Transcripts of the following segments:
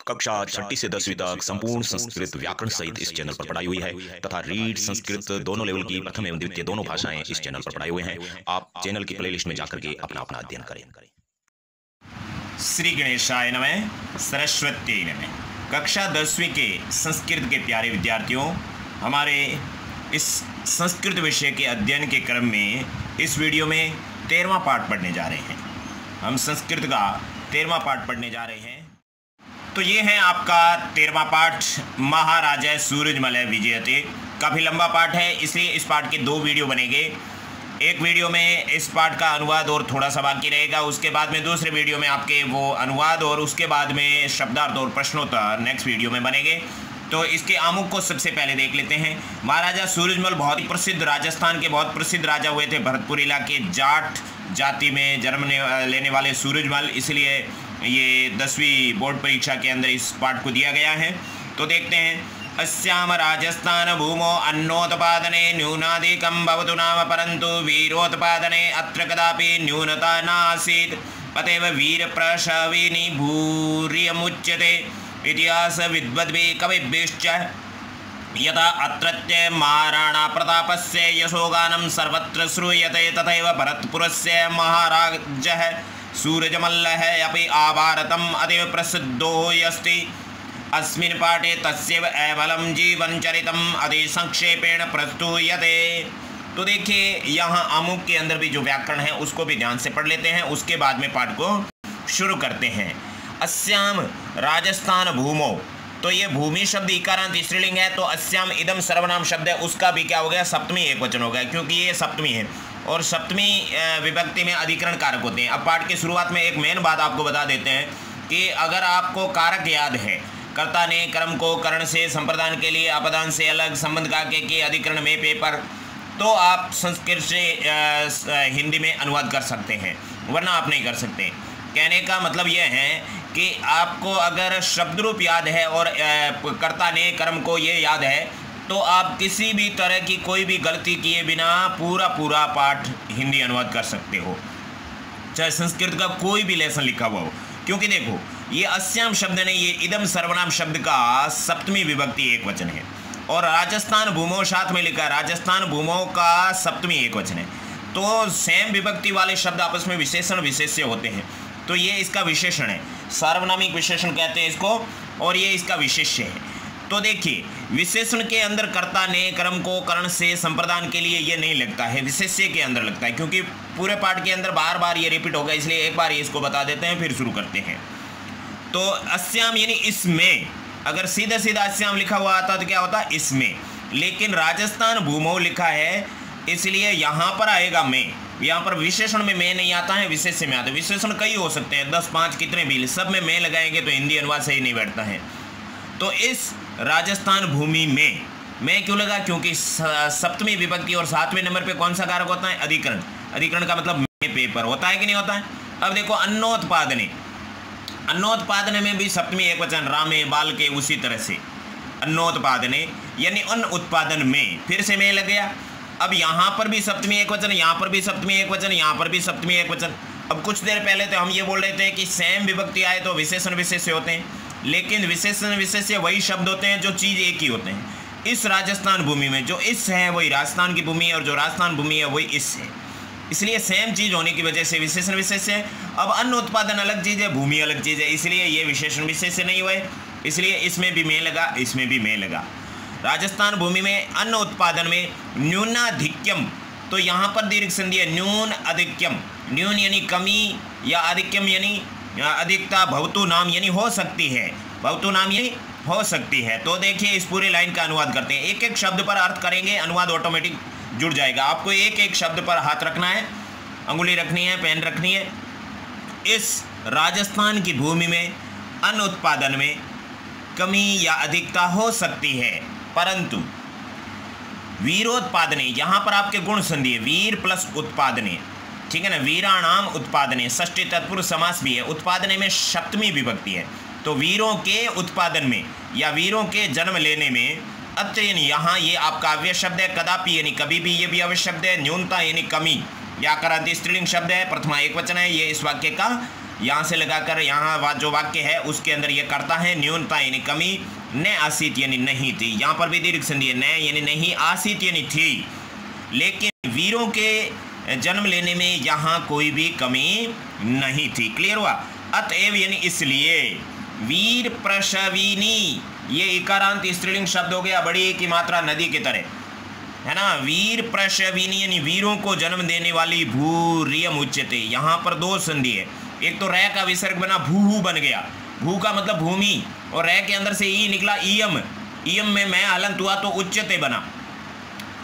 कक्षा 6ठी से 10वीं तक संपूर्ण संस्कृत व्याकरण सहित इस चैनल पर पढ़ाई हुई है तथा रीड संस्कृत दोनों लेवल की प्रथम एवं द्वितीय दोनों भाषाएं इस चैनल पर पढ़ाई हुए हैं। आप चैनल की प्लेलिस्ट में जाकर के अपना अपना अध्ययन करें। श्री गणेशाय नमः, सरस्वती नमः। कक्षा 10वीं के संस्कृत के प्यारे विद्यार्थियों, हमारे इस संस्कृत विषय के अध्ययन के क्रम में इस वीडियो में 13वां पाठ पढ़ने जा रहे हैं। हम संस्कृत का 13वां पाठ पढ़ने जा रहे हैं। तो ये है आपका 13वां पाठ, महाराजा सूरजमल विजयते। काफ़ी लंबा पाठ है, इसलिए इस पाठ के 2 वीडियो बनेंगे। एक वीडियो में इस पाठ का अनुवाद और थोड़ा सा बाकी रहेगा, उसके बाद में दूसरे वीडियो में आपके वो अनुवाद और उसके बाद में शब्दार्थ और प्रश्नोत्तर नेक्स्ट वीडियो में बनेंगे। तो इसके आमुख को सबसे पहले देख लेते हैं। महाराजा सूरजमल बहुत ही प्रसिद्ध, राजस्थान के बहुत प्रसिद्ध राजा हुए थे। भरतपुर इलाके जाट जाति में जन्म लेने वाले सूरजमल, इसलिए ये 10वीं बोर्ड परीक्षा के अंदर इस पाठ को दिया गया है। तो देखते हैं। अस्याम राजस्थान भूमो अन्नोत्पादने न्यूनाधिकं भवतु नाम, परंतु वीरोत्पादने अत्र कदापि न्यूनता नासीत्। अतएव वीर प्रसविनी भूरियमुच्यते। इतिहास विद्वद्भिः कविभिश्च यथा अत्रत्य महाराणा प्रतापस्य यशोगानं सर्वत्र श्रूयते, तथैव भरतपुरस्य महाराजः सूरजमल्लः अपि आभारतम् अतीव प्रसिद्धो अस्ति। अस्मिन् पाठे तस्यैव ऐबलं जीवनचरितम् अतिसंक्षेपेण प्रस्तूयते। तो देखिए, यहाँ आमुख के अंदर भी जो व्याकरण है उसको भी ध्यान से पढ़ लेते हैं, उसके बाद में पाठ को शुरू करते हैं। अस्याम राजस्थान भूमो, तो ये भूमि शब्द इकारांत स्त्रीलिंग है, तो अस्याम इदम सर्वनाम शब्द है, उसका भी क्या हो गया, सप्तमी एकवचन हो गया, क्योंकि ये सप्तमी है और सप्तमी विभक्ति में अधिकरण कारक होते हैं। अब पाठ की शुरुआत में एक मेन बात आपको बता देते हैं कि अगर आपको कारक याद है, कर्ता ने कर्म को करण से, संप्रदान के लिए अपदान से अलग, संबंध का के अधिकरण में पेपर, तो आप संस्कृत से हिंदी में अनुवाद कर सकते हैं, वरना आप नहीं कर सकते। कहने का मतलब यह है कि आपको अगर शब्द रूप याद है और कर्ता ने कर्म को ये याद है, तो आप किसी भी तरह की कोई भी गलती किए बिना पूरा पाठ हिंदी अनुवाद कर सकते हो, चाहे संस्कृत का कोई भी लेसन लिखा हुआ हो। क्योंकि देखो, ये अस्याम शब्द ने, ये इदम सर्वनाम शब्द का सप्तमी विभक्ति एकवचन है और राजस्थान भूमो साथ में लिखा है, राजस्थान भूमो का सप्तमी एकवचन है। तो सेम विभक्ति वाले शब्द आपस में विशेषण विशेष्य होते हैं, तो ये इसका विशेषण है, सार्वनामिक विशेषण कहते हैं इसको, और ये इसका विशेष्य है। तो देखिए, विशेषण के अंदर कर्ता ने कर्म को करण से, संप्रदान के लिए ये नहीं लगता है, विशेष्य के अंदर लगता है, क्योंकि पूरे पाठ के अंदर बार बार ये रिपीट होगा, इसलिए एक बार ये इसको बता देते हैं, फिर शुरू करते हैं। तो अस्याम यानी इसमें, अगर सीधा सीधा अस्याम लिखा हुआ आता तो क्या होता, इसमें, लेकिन राजस्थान भूमो लिखा है, इसलिए यहाँ पर आएगा में। यहाँ पर विशेषण में मैं नहीं आता है, विशेष्य में आता है। विशेषण कई हो सकते हैं, 10, 5 कितने भी, सब में मैं लगाएंगे तो हिंदी अनुवाद सही नहीं बैठता है। तो इस राजस्थान भूमि में मैं क्यों लगा, क्योंकि सप्तमी विभक्ति और 7वें नंबर पे कौन सा कारक होता है, अधिकरण। अधिकरण का मतलब में पेपर होता है कि नहीं होता है। अब देखो, अन्नोत्पादने, अन्नोत्पादने में भी सप्तमी एकवचन, रामे बाल के, उसी तरह से अन्नोत्पादने यानी अन्न उत्पादन में, फिर से मैं लग गया। अब यहाँ पर भी सप्तमी एकवचन, यहाँ पर भी सप्तमी एकवचन, यहाँ पर भी सप्तमी एकवचन। अब कुछ देर पहले तो हम ये बोल रहे थे कि सेम विभक्ति आए तो विशेषण विशेष्य होते हैं, लेकिन विशेषण विशेष्य वही शब्द होते हैं जो चीज़ एक ही होते हैं। इस राजस्थान भूमि में जो इस है वही राजस्थान की भूमि है, और जो राजस्थान भूमि है वही इस है, इसलिए सेम चीज़ होने की वजह से विशेषण विशेष्य है। अब अन्न उत्पादन अलग चीज़ है, भूमि अलग चीज़ है, इसलिए ये विशेषण विशेष्य नहीं हुए, इसलिए इसमें भी मैं लगा, इसमें भी मैं लगा। राजस्थान भूमि में अन्न उत्पादन में न्यूनाधिक्यम, तो यहाँ पर दीर्घ संधि है, न्यून अधिक्यम। न्यून यानी कमी, या अधिक्यम यानी अधिकता, भवतु नाम यानी हो सकती है, भवतु नाम यानी हो सकती है। तो देखिए, इस पूरे लाइन का अनुवाद करते हैं, एक एक शब्द पर अर्थ करेंगे, अनुवाद ऑटोमेटिक जुड़ जाएगा। आपको एक एक शब्द पर हाथ रखना है, अंगुली रखनी है, पेन रखनी है। इस राजस्थान की भूमि में अन्न उत्पादन में कमी या अधिकता हो सकती है, परंतु वीरोत्पादने, यहाँ पर आपके गुण संधि है, वीर प्लस उत्पादने, ठीक है ना, वीराणाम उत्पादने, षष्ठी तत्पुरुष समास भी है, उत्पादने में सप्तमी विभक्ति है, तो वीरों के उत्पादन में या वीरों के जन्म लेने में, अत्र यानी यहाँ ये आपका अव्यय शब्द है, कदापि यानी कभी भी, ये भी अव्यय शब्द है, न्यूनता यानी कमी, व्याकरण स्त्रीलिंग शब्द है, प्रथमा एकवचन है, ये इस वाक्य का यहाँ से लगाकर यहाँ जो वाक्य है उसके अंदर ये करता है। न्यूनता यानी कमी, न आसीत यानी नहीं थी, यहाँ पर भी दीर्घ संधि है। न यानी नहीं, आसीत यानी थी, लेकिन वीरों के जन्म लेने में यहाँ कोई भी कमी नहीं थी। क्लियर हुआ? अतएव यानी इसलिए, वीर प्रसविनी ये इकारांत स्त्रीलिंग शब्द हो गया, बड़ी की मात्रा नदी की तरह, है ना। वीर प्रसविनी यानी वीरों को जन्म देने वाली भूरियम उच्यते, यहाँ पर दो संधि है। एक तो रह का विसर्ग बना भू बन गया, भू का मतलब भूमि, और रह के अंदर से ई निकला इयम, इयम में मैं हलंत हुआ तो उच्यते बना।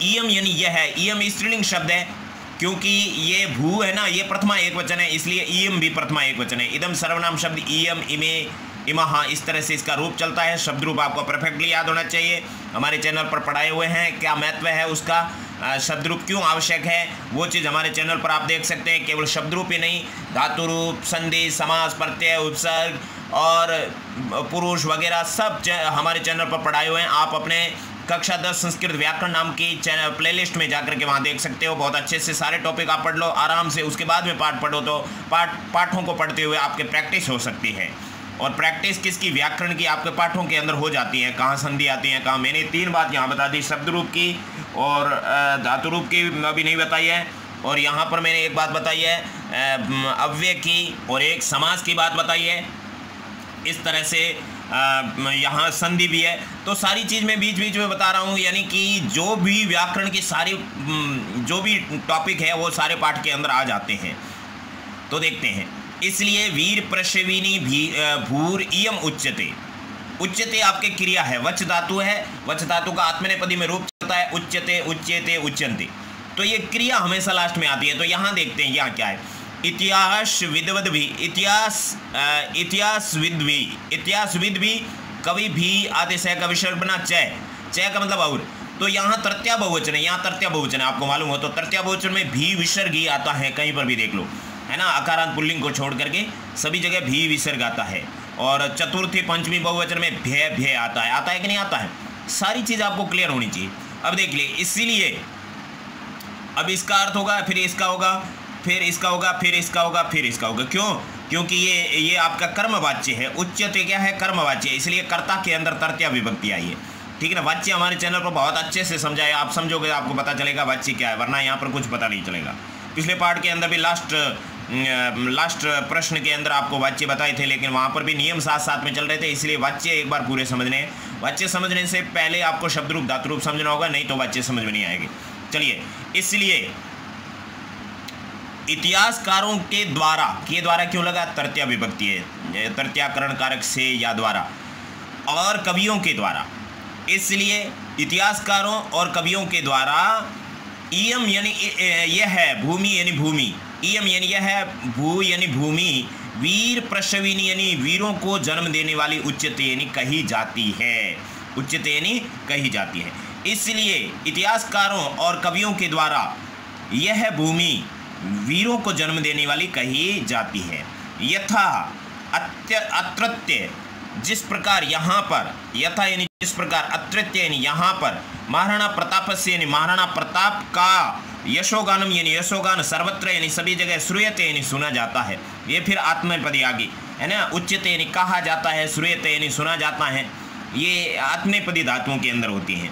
इयम यानी यह है, इयम स्त्रीलिंग शब्द है क्योंकि ये भू है ना, ये प्रथमा एक वचन है, इसलिए इयम भी प्रथमा एक वचन है। इदम सर्वनाम शब्द इयम, इमे, इमहा, इस तरह से इसका रूप चलता है। शब्द रूप आपको परफेक्टली याद होना चाहिए। हमारे चैनल पर पढ़ाए हुए हैं, क्या महत्व है उसका, शब्द रूप क्यों आवश्यक है, वो चीज़ हमारे चैनल पर आप देख सकते हैं। केवल शब्द रूप ही नहीं, धातु रूप, संधि, समास, प्रत्यय, उपसर्ग और पुरुष वगैरह सब हमारे चैनल पर पढ़ाए हुए हैं। आप अपने कक्षा 10 संस्कृत व्याकरण नाम की चैनल प्लेलिस्ट में जाकर के वहाँ देख सकते हो। बहुत अच्छे से सारे टॉपिक आप पढ़ लो आराम से, उसके बाद में पाठ पढ़ो तो पाठों को पढ़ते हुए आपके प्रैक्टिस हो सकती है। और प्रैक्टिस किसकी? व्याकरण की आपके पाठों के अंदर हो जाती है। कहाँ संधि आती है, कहाँ, मैंने 3 बात यहाँ बता दी, शब्द रूप की और धातु रूप की अभी नहीं बताई है, और यहाँ पर मैंने एक बात बताई है अव्यय की, और एक समास की बात बताई है। इस तरह से यहाँ संधि भी है। तो सारी चीज़ मैं बीच बीच में बता रहा हूँ, यानी कि जो भी व्याकरण की सारी जो भी टॉपिक है वो सारे पाठ के अंदर आ जाते हैं। तो देखते हैं, इसलिए वीर प्रसविनी भूर इयम उच्यते, उच्यते आपके क्रिया है, वच धातु है, वच धातु का आत्मनेपदी में रूप चलता है उच्यते, उच्यते, उच्यन्ते, तो ये क्रिया हमेशा लास्ट में आती है। तो यहाँ देखते हैं यहाँ क्या है, इतिहास विद्वद भी, इतिहासविद भी, कवि भी, आदेश का विसर्ग बना चय, चय का मतलब और, तो यहाँ तृतीया बहुवचन है, यहाँ तृतीया बहुवचन है, आपको मालूम हो तो तृतीया बहुवचन में भी विसर्ग ही आता है, कहीं पर भी देख लो, है ना। अकारांत पुल्लिंग को छोड़ करके सभी जगह भी विसर्ग आता है। और चतुर्थी पंचमी बहुवचन में भय भय आता है कि नहीं आता है, सारी चीज़ आपको क्लियर होनी चाहिए। अब देख लिए, इसीलिए अब इसका अर्थ होगा, फिर इसका होगा, फिर इसका होगा, फिर इसका होगा, फिर इसका होगा। क्यों? क्योंकि ये आपका कर्मवाच्य है। उच्यते क्या है? कर्मवाच्य, इसलिए कर्ता के अंदर तृतीया विभक्ति आई है। ठीक है ना। वाच्य हमारे चैनल पर बहुत अच्छे से समझाए, आप समझोगे आपको पता चलेगा वाच्य क्या है, वरना यहाँ पर कुछ पता नहीं चलेगा। पिछले पार्ट के अंदर भी लास्ट प्रश्न के अंदर आपको वाच्य बताए थे, लेकिन वहाँ पर भी नियम साथ साथ में चल रहे थे, इसलिए वाच्य एक बार पूरे समझने हैं। वाच्य समझने से पहले आपको शब्द रूप धातु रूप समझना होगा, नहीं तो वाच्य समझ में नहीं आएगी। चलिए, इसलिए इतिहासकारों के द्वारा क्यों लगा? तृतीया विभक्ति है, तृतीयाकरण कारक से या द्वारा, और कवियों के द्वारा, इसलिए इतिहासकारों और कवियों के द्वारा इयम यानी यह है, भूमि यानी भूमि, इयम यानी यह है, भू यानी भूमि, वीर प्रसविनी यानी वीरों को जन्म देने वाली उच्यते यानी कही जाती है, उच्यते यानी कही जाती है। इसलिए इतिहासकारों और कवियों के द्वारा यह भूमि वीरों को जन्म देने वाली कही जाती है। यथा अत्रत्य, जिस प्रकार यहाँ पर, यथा यानी जिस प्रकार, अत्रत्य यानी यहाँ पर, महाराणा प्रताप से यानी महाराणा प्रताप का यशोगानम यानी यशोगान सर्वत्र यानी सभी जगह, श्रूयते यानी सुना जाता है। ये फिर आत्मनेपदी आ गई, है ना। उच्यते यानी कहा जाता है, श्रूयते यानी सुना जाता है, ये आत्मनेपदी धातुओं के अंदर होती हैं।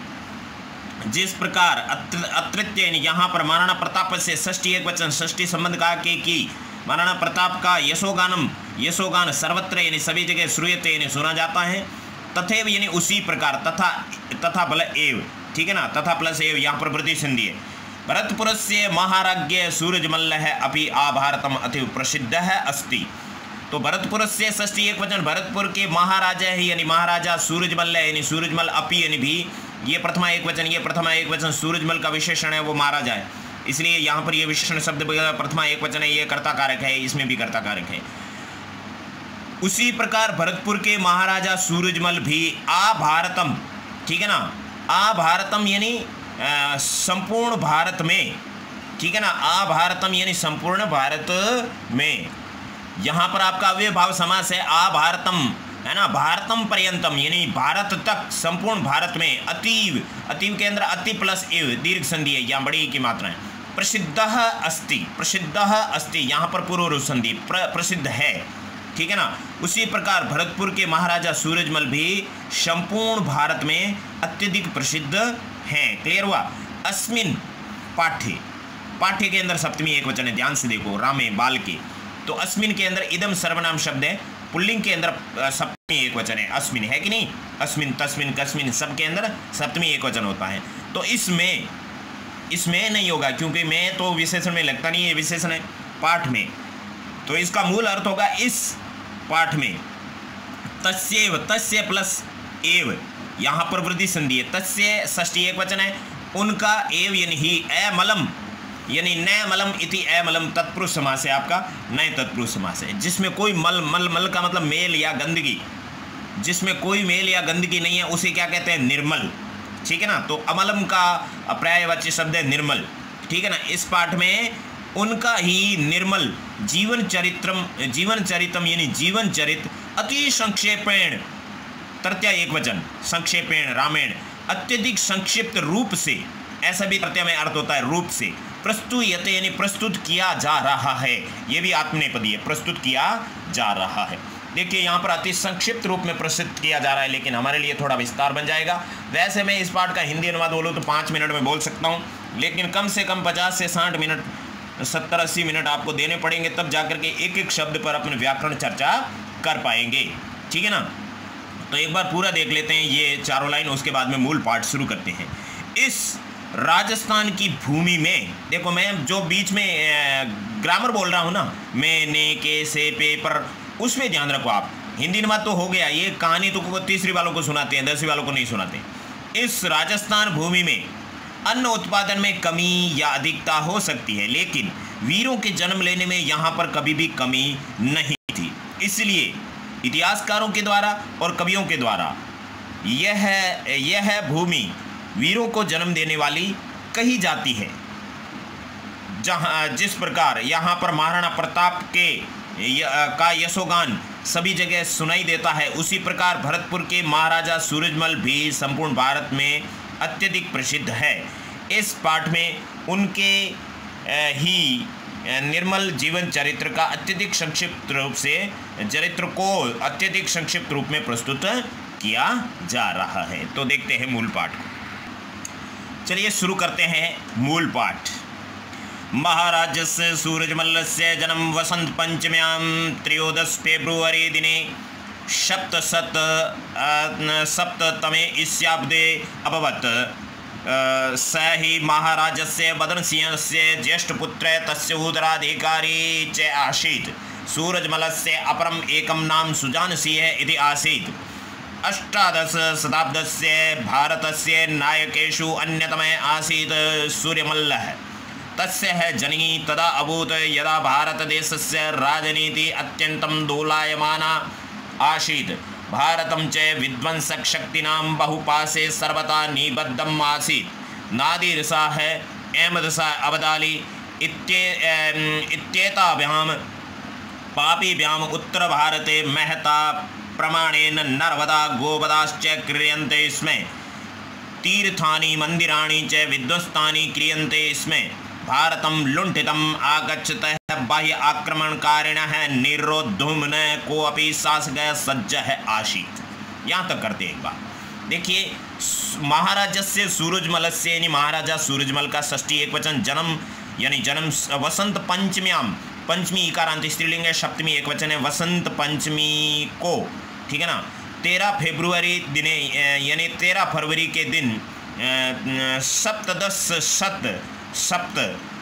जिस प्रकार अत्रत्य यानी यहाँ पर महाराणा प्रताप से षष्ठी एक वचन, षष्ठी संबंध कहा कि महाराणा प्रताप का यशोगानम, यशोगान सर्वत्र यानी सभी जगह, श्रूयते यानी सुना जाता है। तथैव यानी उसी प्रकार, तथा बल एव, ठीक है ना, तथा प्लस एव, यहाँ पर वृद्धि संधि है। भरतपुर से महाराज्ञ सूरजमल्ल है अपि आभारतम अति प्रसिद्ध है अस्ति, तो भरतपुर से षष्ठी एक वचन, भरतपुर के महाराजा है यानी महाराजा, सूरजमल्ल यानी सूरजमल, अपि यानी भी, ये प्रथमा एक वचन, ये प्रथमा एक वचन, सूरजमल का विशेषण है, वो महाराजा है, इसलिए यहाँ पर ये विशेषण शब्द प्रथमा एक वचन है, ये कर्ता कारक है, इसमें भी कर्ता कारक है। उसी प्रकार भरतपुर के महाराजा सूरजमल भी आभारतम, ठीक है ना, आभारतम यानी संपूर्ण भारत में, ठीक है ना, आभारतम यानी संपूर्ण भारत में। यहाँ पर आपका अव्यय भाव समास है, आभारतम, है ना, भारतम पर्यंतम यानी भारत तक, संपूर्ण भारत में, अतीव, अतीव के अंदर अति प्लस एव दीर्घ संधि है, यहाँ बड़ी की मात्रा है, प्रसिद्धः अस्ति, प्रसिद्धः अस्ति, यहाँ पर पूर्व रूप संधि प्रसिद्ध है, ठीक है ना। उसी प्रकार भरतपुर के महाराजा सूरजमल भी संपूर्ण भारत में अत्यधिक प्रसिद्ध हैं। क्लियर हुआ। अस्मिन पाठ्य, पाठ्य के अंदर सप्तमी एक वचन है, ध्यान से देखो, रामे बाल के, तो अस्मिन के अंदर इदम सर्वनाम शब्द है, पुल्लिंग के अंदर सप्तमी एक वचन है, अस्मिन है कि नहीं, अस्मिन तस्मिन कस्मिन सब के अंदर सप्तमी एक वचन होता है। तो इसमें नहीं होगा, क्योंकि मैं तो विशेषण में लगता नहीं है, विशेषण है पाठ में, तो इसका मूल अर्थ होगा इस पाठ में तस्यैव, तस्य प्लस एव, यहाँ पर वृद्धि संधि है, तस्य षष्ठी एक वचन है, उनका एव यानी ही, अमलम यानी न मलम इति अमलम तत्पुरुष समास है, आपका नए तत्पुरुष समास है, जिसमें कोई मल का मतलब मेल या गंदगी, जिसमें कोई मेल या गंदगी नहीं है उसे क्या कहते हैं, निर्मल, ठीक है ना। तो अमलम का पर्यायवाची शब्द है निर्मल, ठीक है ना। इस पाठ में उनका ही निर्मल जीवन चरित्रम यानी जीवन चरित्र अति संक्षेपेण, तृतीया एक वचन, संक्षेपेण रामेण, अत्यधिक संक्षिप्त रूप से, ऐसा भी तृतीया में अर्थ होता है रूप से, प्रस्तुयते यानी प्रस्तुत किया जा रहा है, ये भी आत्मनेपदी है, प्रस्तुत किया जा रहा है। देखिए यहाँ पर अति संक्षिप्त रूप में प्रस्तुत किया जा रहा है, लेकिन हमारे लिए थोड़ा विस्तार बन जाएगा। वैसे मैं इस पाठ का हिंदी अनुवाद बोलूँ तो 5 मिनट में बोल सकता हूँ, लेकिन कम से कम 50 से 60 मिनट, 70-80 मिनट आपको देने पड़ेंगे, तब जाकर के एक एक शब्द पर अपने व्याकरण चर्चा कर पाएंगे, ठीक है ना। तो एक बार पूरा देख लेते हैं ये चारों लाइन, उसके बाद में मूल पाठ शुरू करते हैं। इस राजस्थान की भूमि में, देखो मैं जो बीच में ग्रामर बोल रहा हूँ ना, मैं, ने, के, से, पे, पर, उसमें ध्यान रखो आप। हिंदी अनुवाद तो हो गया, ये कहानी तो तीसरी वालों को सुनाते हैं, 10वीं वालों को नहीं सुनाते। इस राजस्थान भूमि में अन्न उत्पादन में कमी या अधिकता हो सकती है, लेकिन वीरों के जन्म लेने में यहाँ पर कभी भी कमी नहीं थी। इसलिए इतिहासकारों के द्वारा और कवियों के द्वारा यह भूमि वीरों को जन्म देने वाली कही जाती है। जिस प्रकार यहाँ पर महाराणा प्रताप का यशोगान सभी जगह सुनाई देता है, उसी प्रकार भरतपुर के महाराजा सूरजमल भी संपूर्ण भारत में अत्यधिक प्रसिद्ध है। इस पाठ में उनके ही निर्मल जीवन चरित्र का अत्यधिक संक्षिप्त रूप से, चरित्र को अत्यधिक संक्षिप्त रूप में प्रस्तुत किया जा रहा है। तो देखते हैं मूल पाठ को। चलिए शुरू करते हैं मूल पाठ। महाराजस्य सूरजमल्लस्य जन्म वसंत पंचम्यां 13 फेब्रुवरी दिने सप्ततमे ईस्याब्दे अभवत्। स हि महाराजस्य वदनसिंहस्य ज्येष्ठपुत्रः तस्य उत्तराधिकारी च आसीत्। सूरजमलस्य अपरम् एकं नाम सुजानसिंहः इति आसीत्। 18 शताब्दस्य भारतस्य नायकेषु अन्यतमः आसीत् सूर्यमल्लः। तस्य जनिः तदा अभूत् यदा भारतदेशस्य राजनीति अत्यन्तं दोलायमाना आसीत्। भारतं च विध्वंसकशक्तीनां बहुपाशे सर्वथा निबद्धम् आसीत्। नादिर शाह, अहमद शाह अब्दाली इत्येताभ्यां पापीभ्याम् उत्तरभारते महता प्रमाणेन नर्मदा गोवदाश्च क्रियन्ते स्म। तीर्थानि मन्दिराणि च विध्वस्तानि क्रियन्ते स्म। भारतं लुण्ठितम् आगच्छतः बाह्य आक्रमणकारिणः निरोद्धुं न कोऽपि शासकः सज्जः आसीत्। यहाँ तक करते एक बार देखिए। महाराजस्य सूरजमलस्य यानी महाराजा सूरजमल का षष्ठी एक वचन जन्म यानी जन्म वसंत पंचम्यां, पंचमी इकारांत स्त्रीलिंग है, सप्तमी एक वचन है, वसंत पंचमी को, ठीक है ना, 13 फरवरी दिने यानी 13 फरवरी के दिन सप्त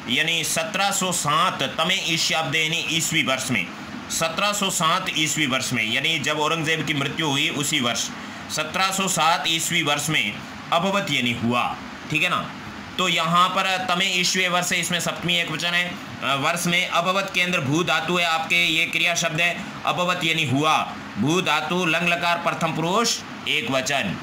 यानी 1707 तमे ईस्याब्द यानी ईस्वी वर्ष में, 1707 ईस्वी वर्ष में, यानी जब औरंगजेब की मृत्यु हुई उसी वर्ष 1707 ईस्वी वर्ष में अभवत यानी हुआ, ठीक है ना। तो यहाँ पर तमे ईस्वी वर्ष है, इसमें सप्तमी एक वचन है। वर्ष में अभवत के अंदर भू धातु है, आपके ये क्रिया शब्द है, अभवत यानी हुआ, भू धातु लंग लकार प्रथम पुरुष एक वचन,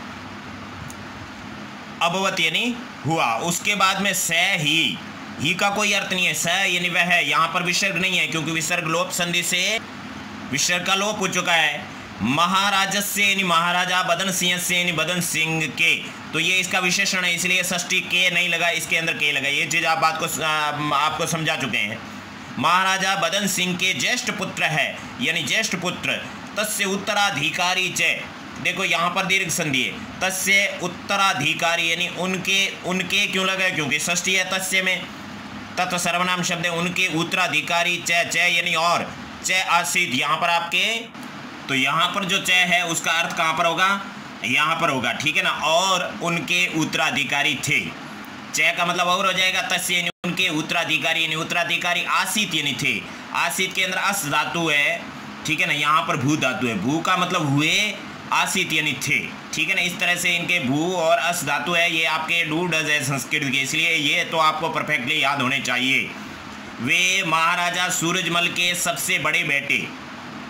अभवत यानी हुआ। उसके बाद में स ही का कोई अर्थ नहीं है, स यानी वह है, यहाँ पर विसर्ग नहीं है क्योंकि विसर्ग लोप संधि से विसर्ग का लोप हो चुका है। महाराजस्य यानी महाराजा, बदन सिंह से यानी बदन सिंह के, तो ये इसका विशेषण है, इसलिए षष्ठी के नहीं लगा, इसके अंदर के लगा। ये चीज़ आप बात को आपको समझा चुके हैं। महाराजा बदन सिंह के ज्येष्ठ पुत्र है यानी ज्येष्ठ पुत्र, तस्य उत्तराधिकारी च, देखो यहाँ पर दीर्घ संधि है, तस्य उत्तराधिकारी यानी उनके क्यों लगा, क्योंकि षष्ठी है तस्य में, तत् सर्वनाम शब्द है, उनके उत्तराधिकारी च यानी और, च आसीत यहाँ पर आपके, तो यहाँ पर जो च है उसका अर्थ कहाँ पर होगा, यहाँ पर होगा, ठीक है ना। और उनके उत्तराधिकारी थे, च का मतलब और हो जाएगा, तस्य यानी उनके उत्तराधिकारी, यानी उत्तराधिकारी आसीत यानी थे, आसीत के अंदर अस धातु है, ठीक है ना, यहाँ पर भू धातु है, भू का मतलब हुए, आसीत यानी थे, ठीक है ना। इस तरह से इनके भू और अस धातु है, ये आपके डू डज है संस्कृत के, इसलिए ये तो आपको परफेक्टली याद होने चाहिए। वे महाराजा सूरजमल के सबसे बड़े बेटे,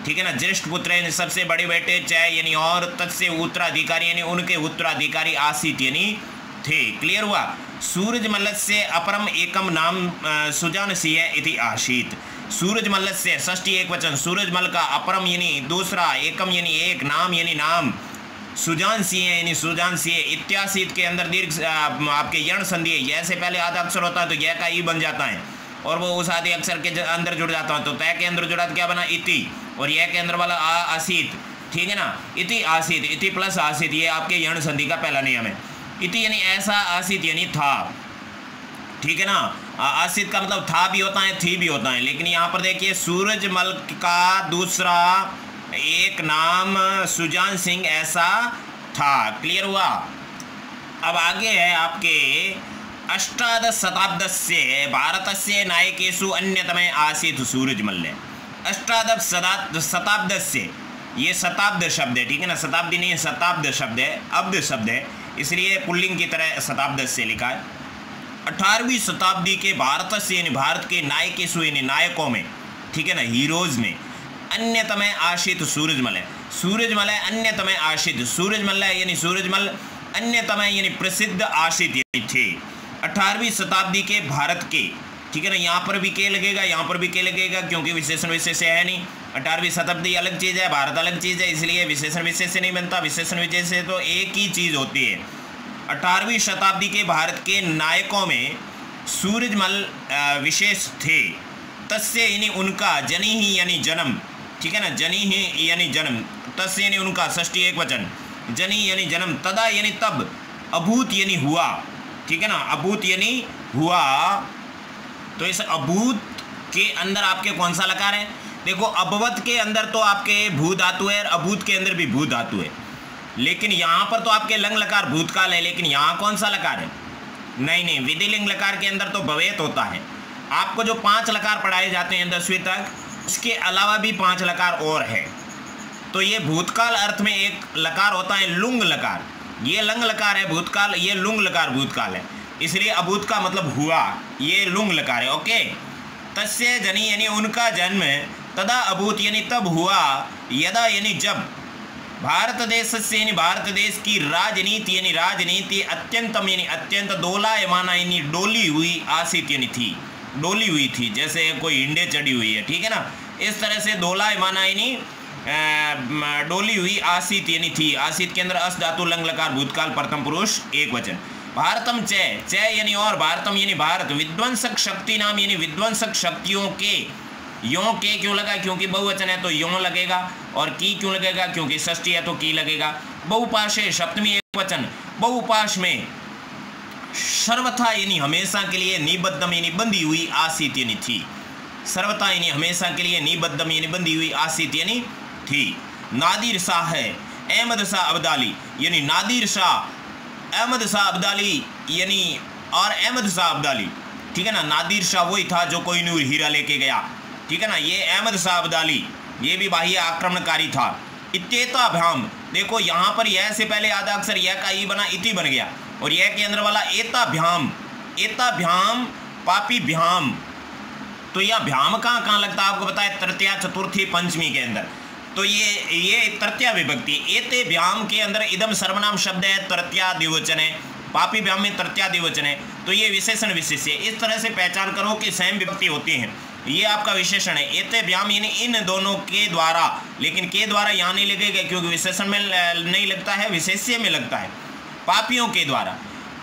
ठीक है ना, ज्येष्ठ पुत्र यानी सबसे बड़े बेटे, चाहे यानी और, तत्से उत्तराधिकारी यानी उनके उत्तराधिकारी आसीत यानी थे। क्लियर हुआ। सूरजमल से अपरम एकम नाम सुजान सिंह इति आशीत, सूरजमल से षष्ठी एक वचन, सूरजमल का अपरम यानी दूसरा, एकम यानी एक, नाम यानी नाम, सुजान सिंह यानी सुजान सिंह, इत्यासीत के अंदर दीर्घ आपके यण संधि है, यह से पहले आधा अक्षर होता है तो यह का ई बन जाता है, और वो उस आधे अक्षर के अंदर जुड़ जाता है, तो तय के अंदर जुड़ा तो क्या बना, इति, और यह के अंदर वाला आसीत, ठीक है ना, इति आसीत, इति प्लस आसीत, ये आपके यण संधि का पहला नियम है। इति यानी ऐसा, आसीत यानी था, ठीक है ना। आसीत का मतलब था भी होता है, थी भी होता है, लेकिन यहाँ पर देखिए सूरजमल का दूसरा एक नाम सुजान सिंह ऐसा था। क्लियर हुआ। अब आगे है आपके अष्टादश शताब्दस्य भारतस्य नायकेषु अन्यतमे आसीत् सूरजमल। अष्टादश शताब्दस्य, ये शताब्द शब्द है, ठीक है ना, शताब्दी नहीं है, शताब्द शब्द है, अब्द शब्द है, इसलिए पुल्लिंग की तरह शताब्द से लिखा है। 18वीं शताब्दी के भारत से यानी भारत के नायकेषु यानी नायकों में, ठीक है ना, हीरोज में अन्यतम आशित सूरजमल है। सूरजमल है अन्यतम आशित, सूरजमल है यानी सूरजमल, अन्यतम यानी प्रसिद्ध, आशित यानी थे। 18वीं शताब्दी के भारत के, ठीक है ना, यहाँ पर भी के लगेगा, यहाँ पर भी के लगेगा, क्योंकि विशेषण विशेष है नहीं। 18वीं शताब्दी अलग चीज़ है, भारत अलग चीज़ है, इसलिए विशेषण विशेष से नहीं बनता, विशेषण विशेष से तो एक ही चीज़ होती है। 18वीं शताब्दी के भारत के नायकों में सूरजमल विशेष थे। तस्य यानी उनका, जनी ही यानी जन्म, ठीक है ना, जनी ही यानी जन्म, तस्य यानी उनका, षष्ठी एक वचन, जनी यानी जन्म, तदा यानी तब, अभूत यानी हुआ, ठीक है ना, अभूत यानी हुआ। तो इस अभूत के अंदर आपके कौन सा लकार है, देखो अभवत के अंदर तो आपके भू धातु है, अभूत के अंदर भी भू धातु है, लेकिन यहाँ पर तो आपके लंग लकार भूतकाल है, लेकिन यहाँ कौन सा लकार है, नहीं, विधिलिंग लकार के अंदर तो भवेत होता है। आपको जो 5 लकार पढ़ाए जाते हैं 10वीं तक, उसके अलावा भी 5 लकार और है। तो ये भूतकाल अर्थ में एक लकार होता है लुंग लकार, ये लंग लकार है भूतकाल, ये लुंग लकार भूतकाल है, इसलिए अभूत का मतलब हुआ, ये लुंग लकार है। ओके। तस्य जनी यानी उनका जन्म, तदा अभूत यानी तब हुआ, यदा यानी जब, भारत देश से यानी भारत देश की राजनीति यानी राजनीति, अत्यंतम यानी अत्यंत, दोलायमाना यानी डोली हुई, आसित यानी थी, डोली हुई थी, जैसे कोई हिंडे चढ़ी हुई है, ठीक है ना, इस तरह से दोलायमाना यानी डोली हुई, आसित यानी थी, आसित के अंदर अस धातु लंग लकार भूतकाल प्रथम पुरुष एक वचन। भारतम च यानी और, भारतम यानी भारत, विध्वंसक शक्ति नाम यानी विध्वंसक शक्तियों के, यों के क्यों लगा, क्योंकि बहुवचन है तो यों लगेगा, और की क्यों लगेगा, क्योंकि षष्ठी है तो की लगेगा। बहुपाशे सप्तमी एक वचन, बहुपाश में, सर्वथा यानी हमेशा के लिए, निबद्धम यानी बंधी हुई, आसित यानी थी, सर्वथा यानी हमेशा के लिए, निबद्धम यानी बंधी हुई, आसित यानी थी। नादिर शाह है, अहमद शाह अब्दाली यानी नादिर शाह, अहमद शाह अब्दाली यानी और अहमद शाह अब्दाली, ठीक है ना, नादिर शाह वही था जो कोहिनूर हीरा लेके गया, ठीक है ना, ये अहमद शाह अब्दाली, ये भी बाह्य आक्रमणकारी था। इत्येताभ्याम, देखो यहाँ पर यह से पहले आधा अक्षर यह का ई बना, इति बन गया, और यह के अंदर वाला एताभ्याम, एताभ्याम पापीभ्याम, तो यह भ्याम कहाँ लगता है आपको पता है, तृतीया चतुर्थी पंचमी के अंदर, तो ये तृतीया विभक्ति, एते भ्याम के अंदर इदम सर्वनाम शब्द है, तृतीया द्विवचन है, पापी भ्याम में तृतीया द्विवचन है, तो ये विशेषण विशेष है। इस तरह से पहचान करो कि स्वयं विभक्ति होती है, ये आपका विशेषण है। एते भ्याम यानी इन दोनों के द्वारा लेकिन के द्वारा यहाँ नहीं लगेगा क्योंकि विशेषण में नहीं लगता है, विशेष्य में लगता है। पापियों के द्वारा,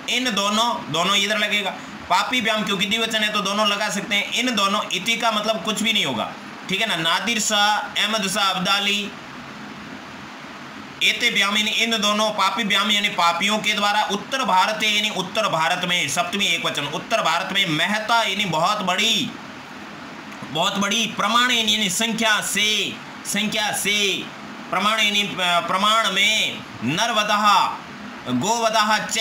इन दोनों इधर लगेगा। पापी व्याम क्योंकि द्विवचन है तो दोनों लगा सकते हैं। इन दोनों, इति का मतलब कुछ भी नहीं होगा, ठीक है ना। नादिर शाह, अहमद शाह अब्दाली, एते व्याम यानी इन दोनों, पापी व्याम यानी पापियों के द्वारा। उत्तर भारत यानी उत्तर भारत में, सप्तमी एक वचन, उत्तर भारत में। महता यानी बहुत बड़ी, बहुत बड़ी। प्रमाण यानी संख्या से, प्रमाण यानी प्रमाण में। नरवदहा, गोवदहा, च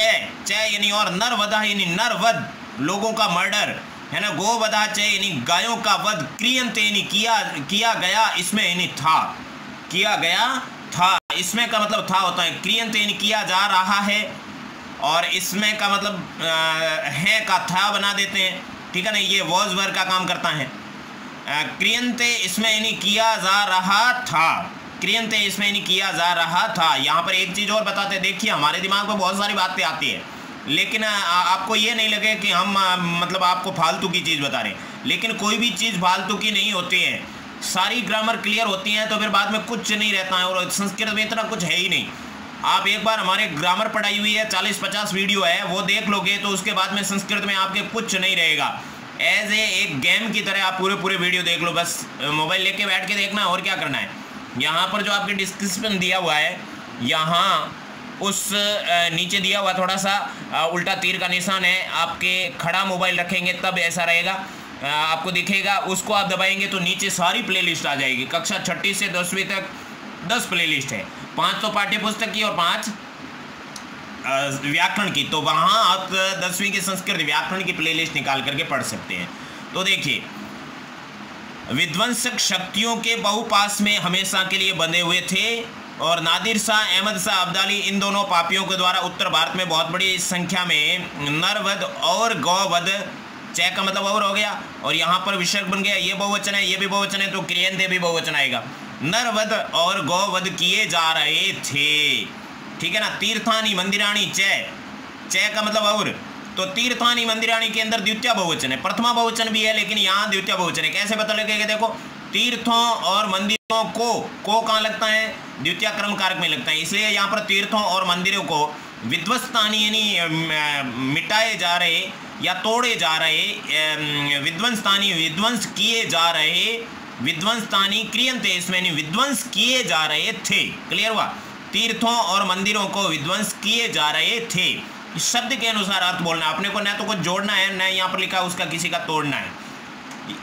यानी और, नरवदहा यानी नरवध, लोगों का मर्डर, है ना। गोवदहा च यानी गायों का वध। क्रियंते यानी किया गया, इसमें यानी था, किया गया था, इसमें का मतलब था होता है। क्रियंते यानी किया जा रहा है, और इसमें का मतलब है का था बना देते हैं, ठीक है ना। ये वॉज वर्ब का काम करता है। क्रियंते इसमें यानी किया जा रहा था, क्रियंते इसमें यानी किया जा रहा था। यहाँ पर एक चीज़ और बताते हैं, देखिए हमारे दिमाग में बहुत सारी बातें आती है, लेकिन आपको ये नहीं लगे कि हम मतलब आपको फालतू की चीज़ बता रहे हैं, लेकिन कोई भी चीज़ फालतू की नहीं होती है। सारी ग्रामर क्लियर होती हैं तो फिर बाद में कुछ नहीं रहता है, और संस्कृत में इतना कुछ है ही नहीं। आप एक बार हमारे ग्रामर पढ़ाई हुई है, 40-50 वीडियो है, वो देख लोगे तो उसके बाद में संस्कृत में आपके कुछ नहीं रहेगा। एज एक गेम की तरह आप पूरे वीडियो देख लो, बस मोबाइल लेके बैठ के देखना, और क्या करना है। यहाँ पर जो आपके डिस्क्रिप्शन दिया हुआ है, यहाँ उस नीचे दिया हुआ थोड़ा सा उल्टा तीर का निशान है, आपके खड़ा मोबाइल रखेंगे तब ऐसा रहेगा, आपको दिखेगा, उसको आप दबाएंगे तो नीचे सारी प्लेलिस्ट आ जाएगी। कक्षा 6 से 10वीं तक 10 प्लेलिस्ट है, 5 तो पाठ्य पुस्तक की और 5 व्याकरण की। तो वहाँ आप 10वीं की संस्कृत व्याकरण की प्लेलिस्ट निकाल करके पढ़ सकते हैं। तो देखिए, विध्वंसक शक्तियों के बहुपास में हमेशा के लिए बंधे हुए थे, और नादिर शाह, अहमद शाह अब्दाली, इन दोनों पापियों के द्वारा उत्तर भारत में बहुत बड़ी संख्या में नरवध और गौवध, च का मतलब और हो गया, और यहाँ पर विसर्ग बन गया, ये बहुवचन है, ये भी बहुवचन है, तो क्रियंते भी बहुवचन आएगा। नरवध और गौवध किए जा रहे थे, ठीक है ना। तीर्थानी मंदिराणी, च का मतलब और, तो तीर्थानी मंदिराणी के अंदर द्वितीय बहुवचन है, प्रथमा बहुवचन भी है, लेकिन यहाँ द्वितीय बहुवचन है। कैसे पता लगेगा, देखो, तीर्थों और मंदिरों को कहाँ लगता है, द्वितीय क्रम कारक में लगता है, इसलिए यहाँ पर तीर्थों और मंदिरों को विध्वस्तानी यानी मिटाए जा रहे या तोड़े जा रहे, विध्वंसतानी विध्वंस किए जा रहे, विध्वंसतानी क्रियंते इसमें नहीं, विध्वंस किए जा रहे थे। क्लियर हुआ। तीर्थों और मंदिरों को विध्वंस किए जा रहे थे। इस शब्द के अनुसार अर्थ बोलना, अपने को न तो कुछ जोड़ना है, न यहाँ पर लिखा उसका किसी का तोड़ना है,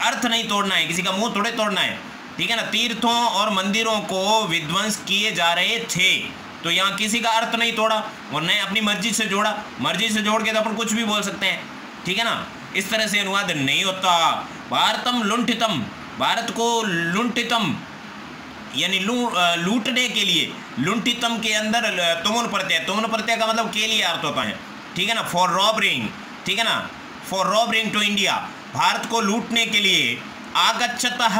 अर्थ नहीं तोड़ना है, किसी का मुंह थोड़े तोड़ना है, ठीक है ना। तीर्थों और मंदिरों को विध्वंस किए जा रहे थे, तो यहाँ किसी का अर्थ नहीं तोड़ा और न अपनी मर्जी से जोड़ा। मर्जी से जोड़ के तो अपन कुछ भी बोल सकते हैं, ठीक है ना। इस तरह से अनुवाद नहीं होता। भारतम लुंठितम, भारत को लुंठितम यानी लूटने के लिए, लुंठितम के अंदर तुमुन प्रत्यय, तुमुन प्रत्यय का मतलब के लिए अर्थ होता है, ठीक है ना। फॉर रॉबरिंग, ठीक है ना, फॉर रॉबरिंग टू इंडिया, भारत को लूटने के लिए। आगच्छतः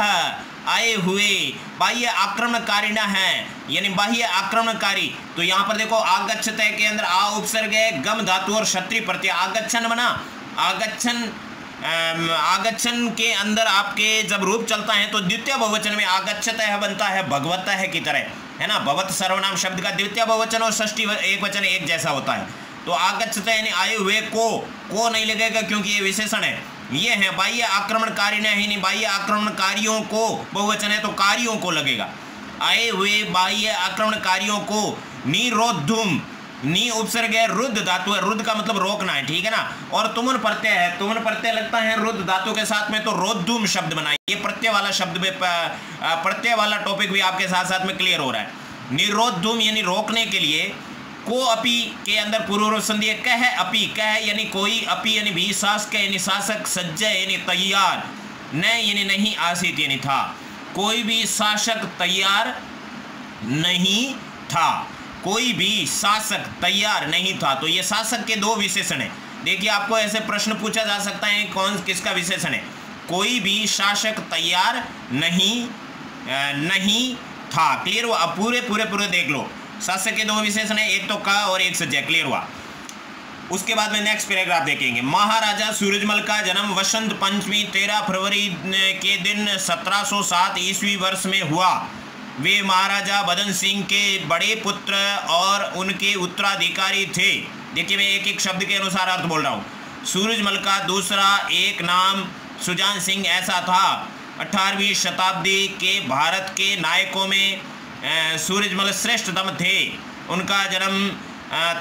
आए हुए, बाह्य आक्रमणकारी न है, यानी बाह्य आक्रमणकारी। तो यहाँ पर देखो, आगच्छतः के अंदर आ उपसर्ग है, गम धातु और क्षत्रिय प्रत्यय। आगच्छन बना, आगच्छन, आगच्छन के अंदर आपके जब रूप चलता है तो द्वितीय बहुवचन में आगच्छतः बनता है भगवतः की तरह, है ना। भगवत सर्वनाम शब्द का द्वितीय बहुवचन और षष्ठी एक वचन एक जैसा होता है। तो आगच्छतः यानी आए हुए को नहीं लगेगा क्योंकि ये विशेषण है। ये है बाह्य आक्रमणकारी नहीं, बाह्य आक्रमणकारियों को बहुवचन है तो कार्यों को लगेगा। आए हुए बाह्य आक्रमणकारियों को। निरोधुम, नी उपसर्ग है, रुद्ध धातु है, रुद्ध का मतलब रोकना है, ठीक है ना। और तुमन प्रत्यय है, तुमन प्रत्यय लगता है रुद्ध धातु के साथ में, तो रोद्धुम शब्द बना। ये प्रत्यय वाला शब्द में प्रत्यय वाला टॉपिक भी आपके साथ साथ में क्लियर हो रहा है। निरोद्धुम यानी रोकने के लिए। को अपी के अंदर पूर्व संधि है, कह अपी, कह यानी कोई, अपी यानी भी, शासक यानी शासक, सज्जय यानी तैयार, न यानी नहीं, आसित यानी था। कोई भी शासक तैयार नहीं था, कोई भी शासक तैयार नहीं था। तो ये शासक के दो विशेषण है। देखिए, आपको ऐसे प्रश्न पूछा जा सकता है, कौन किसका विशेषण है। कोई भी शासक तैयार नहीं था। क्लियर हुआ। अब पूरे देख लो, शासक के दो विशेषण है, एक तो का और एक सज्जय। क्लियर हुआ। उसके बाद में नेक्स्ट पैराग्राफ देखेंगे। महाराजा सूरजमल का जन्म वसंत पंचमी 13 फरवरी के दिन 1707 ईस्वी वर्ष में हुआ। वे महाराजा बदन सिंह के बड़े पुत्र और उनके उत्तराधिकारी थे। देखिए मैं एक एक शब्द के अनुसार अर्थ बोल रहा हूँ। सूरजमल का दूसरा एक नाम सुजान सिंह ऐसा था। 18वीं शताब्दी के भारत के नायकों में सूरजमल श्रेष्ठतम थे। उनका जन्म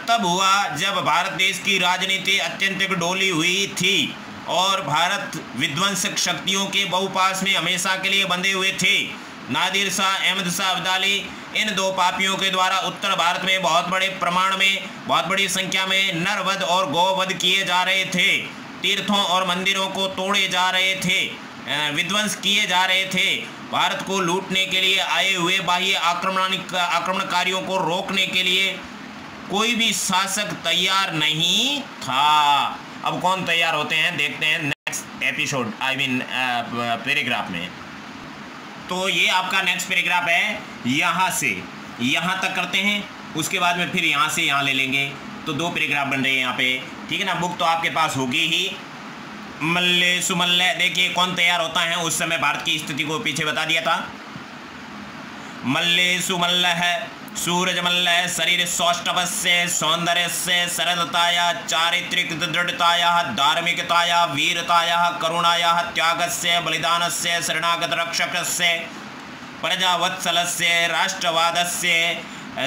तब हुआ जब भारत देश की राजनीति अत्यंत डोली हुई थी और भारत विध्वंसक शक्तियों के बहुपास में हमेशा के लिए बंधे हुए थे। नादिर शाह, अहमद शाह अब्दाली, इन दो पापियों के द्वारा उत्तर भारत में बहुत बड़े प्रमाण में, बहुत बड़ी संख्या में नरवध और गौवध किए जा रहे थे। तीर्थों और मंदिरों को तोड़े जा रहे थे, विध्वंस किए जा रहे थे। भारत को लूटने के लिए आए हुए बाह्य आक्रमणकारियों को रोकने के लिए कोई भी शासक तैयार नहीं था। अब कौन तैयार होते हैं देखते हैं नेक्स्ट एपिसोड, पैराग्राफ में। तो ये आपका नेक्स्ट पैराग्राफ है, यहाँ से यहाँ तक करते हैं, उसके बाद में फिर यहाँ से यहाँ ले लेंगे। तो 2 पैराग्राफ बन रहे हैं यहाँ पे, ठीक है ना। बुक तो आपके पास होगी ही। मल्ले सुमल्ले, देखिए कौन तैयार होता है, उस समय भारत की स्थिति को पीछे बता दिया था। मल्ले सुमल्ल है सूरजमल्ल शरीर सौष्ठवस्य सौंदर्यस्य सरलताया चारित्रिक दृढ़ताया धार्मिकताया वीरताया करुणाया त्यागस्य बलिदानस्य शरणागत रक्षकस्य प्रजावत्सलस्य राष्ट्रवादस्य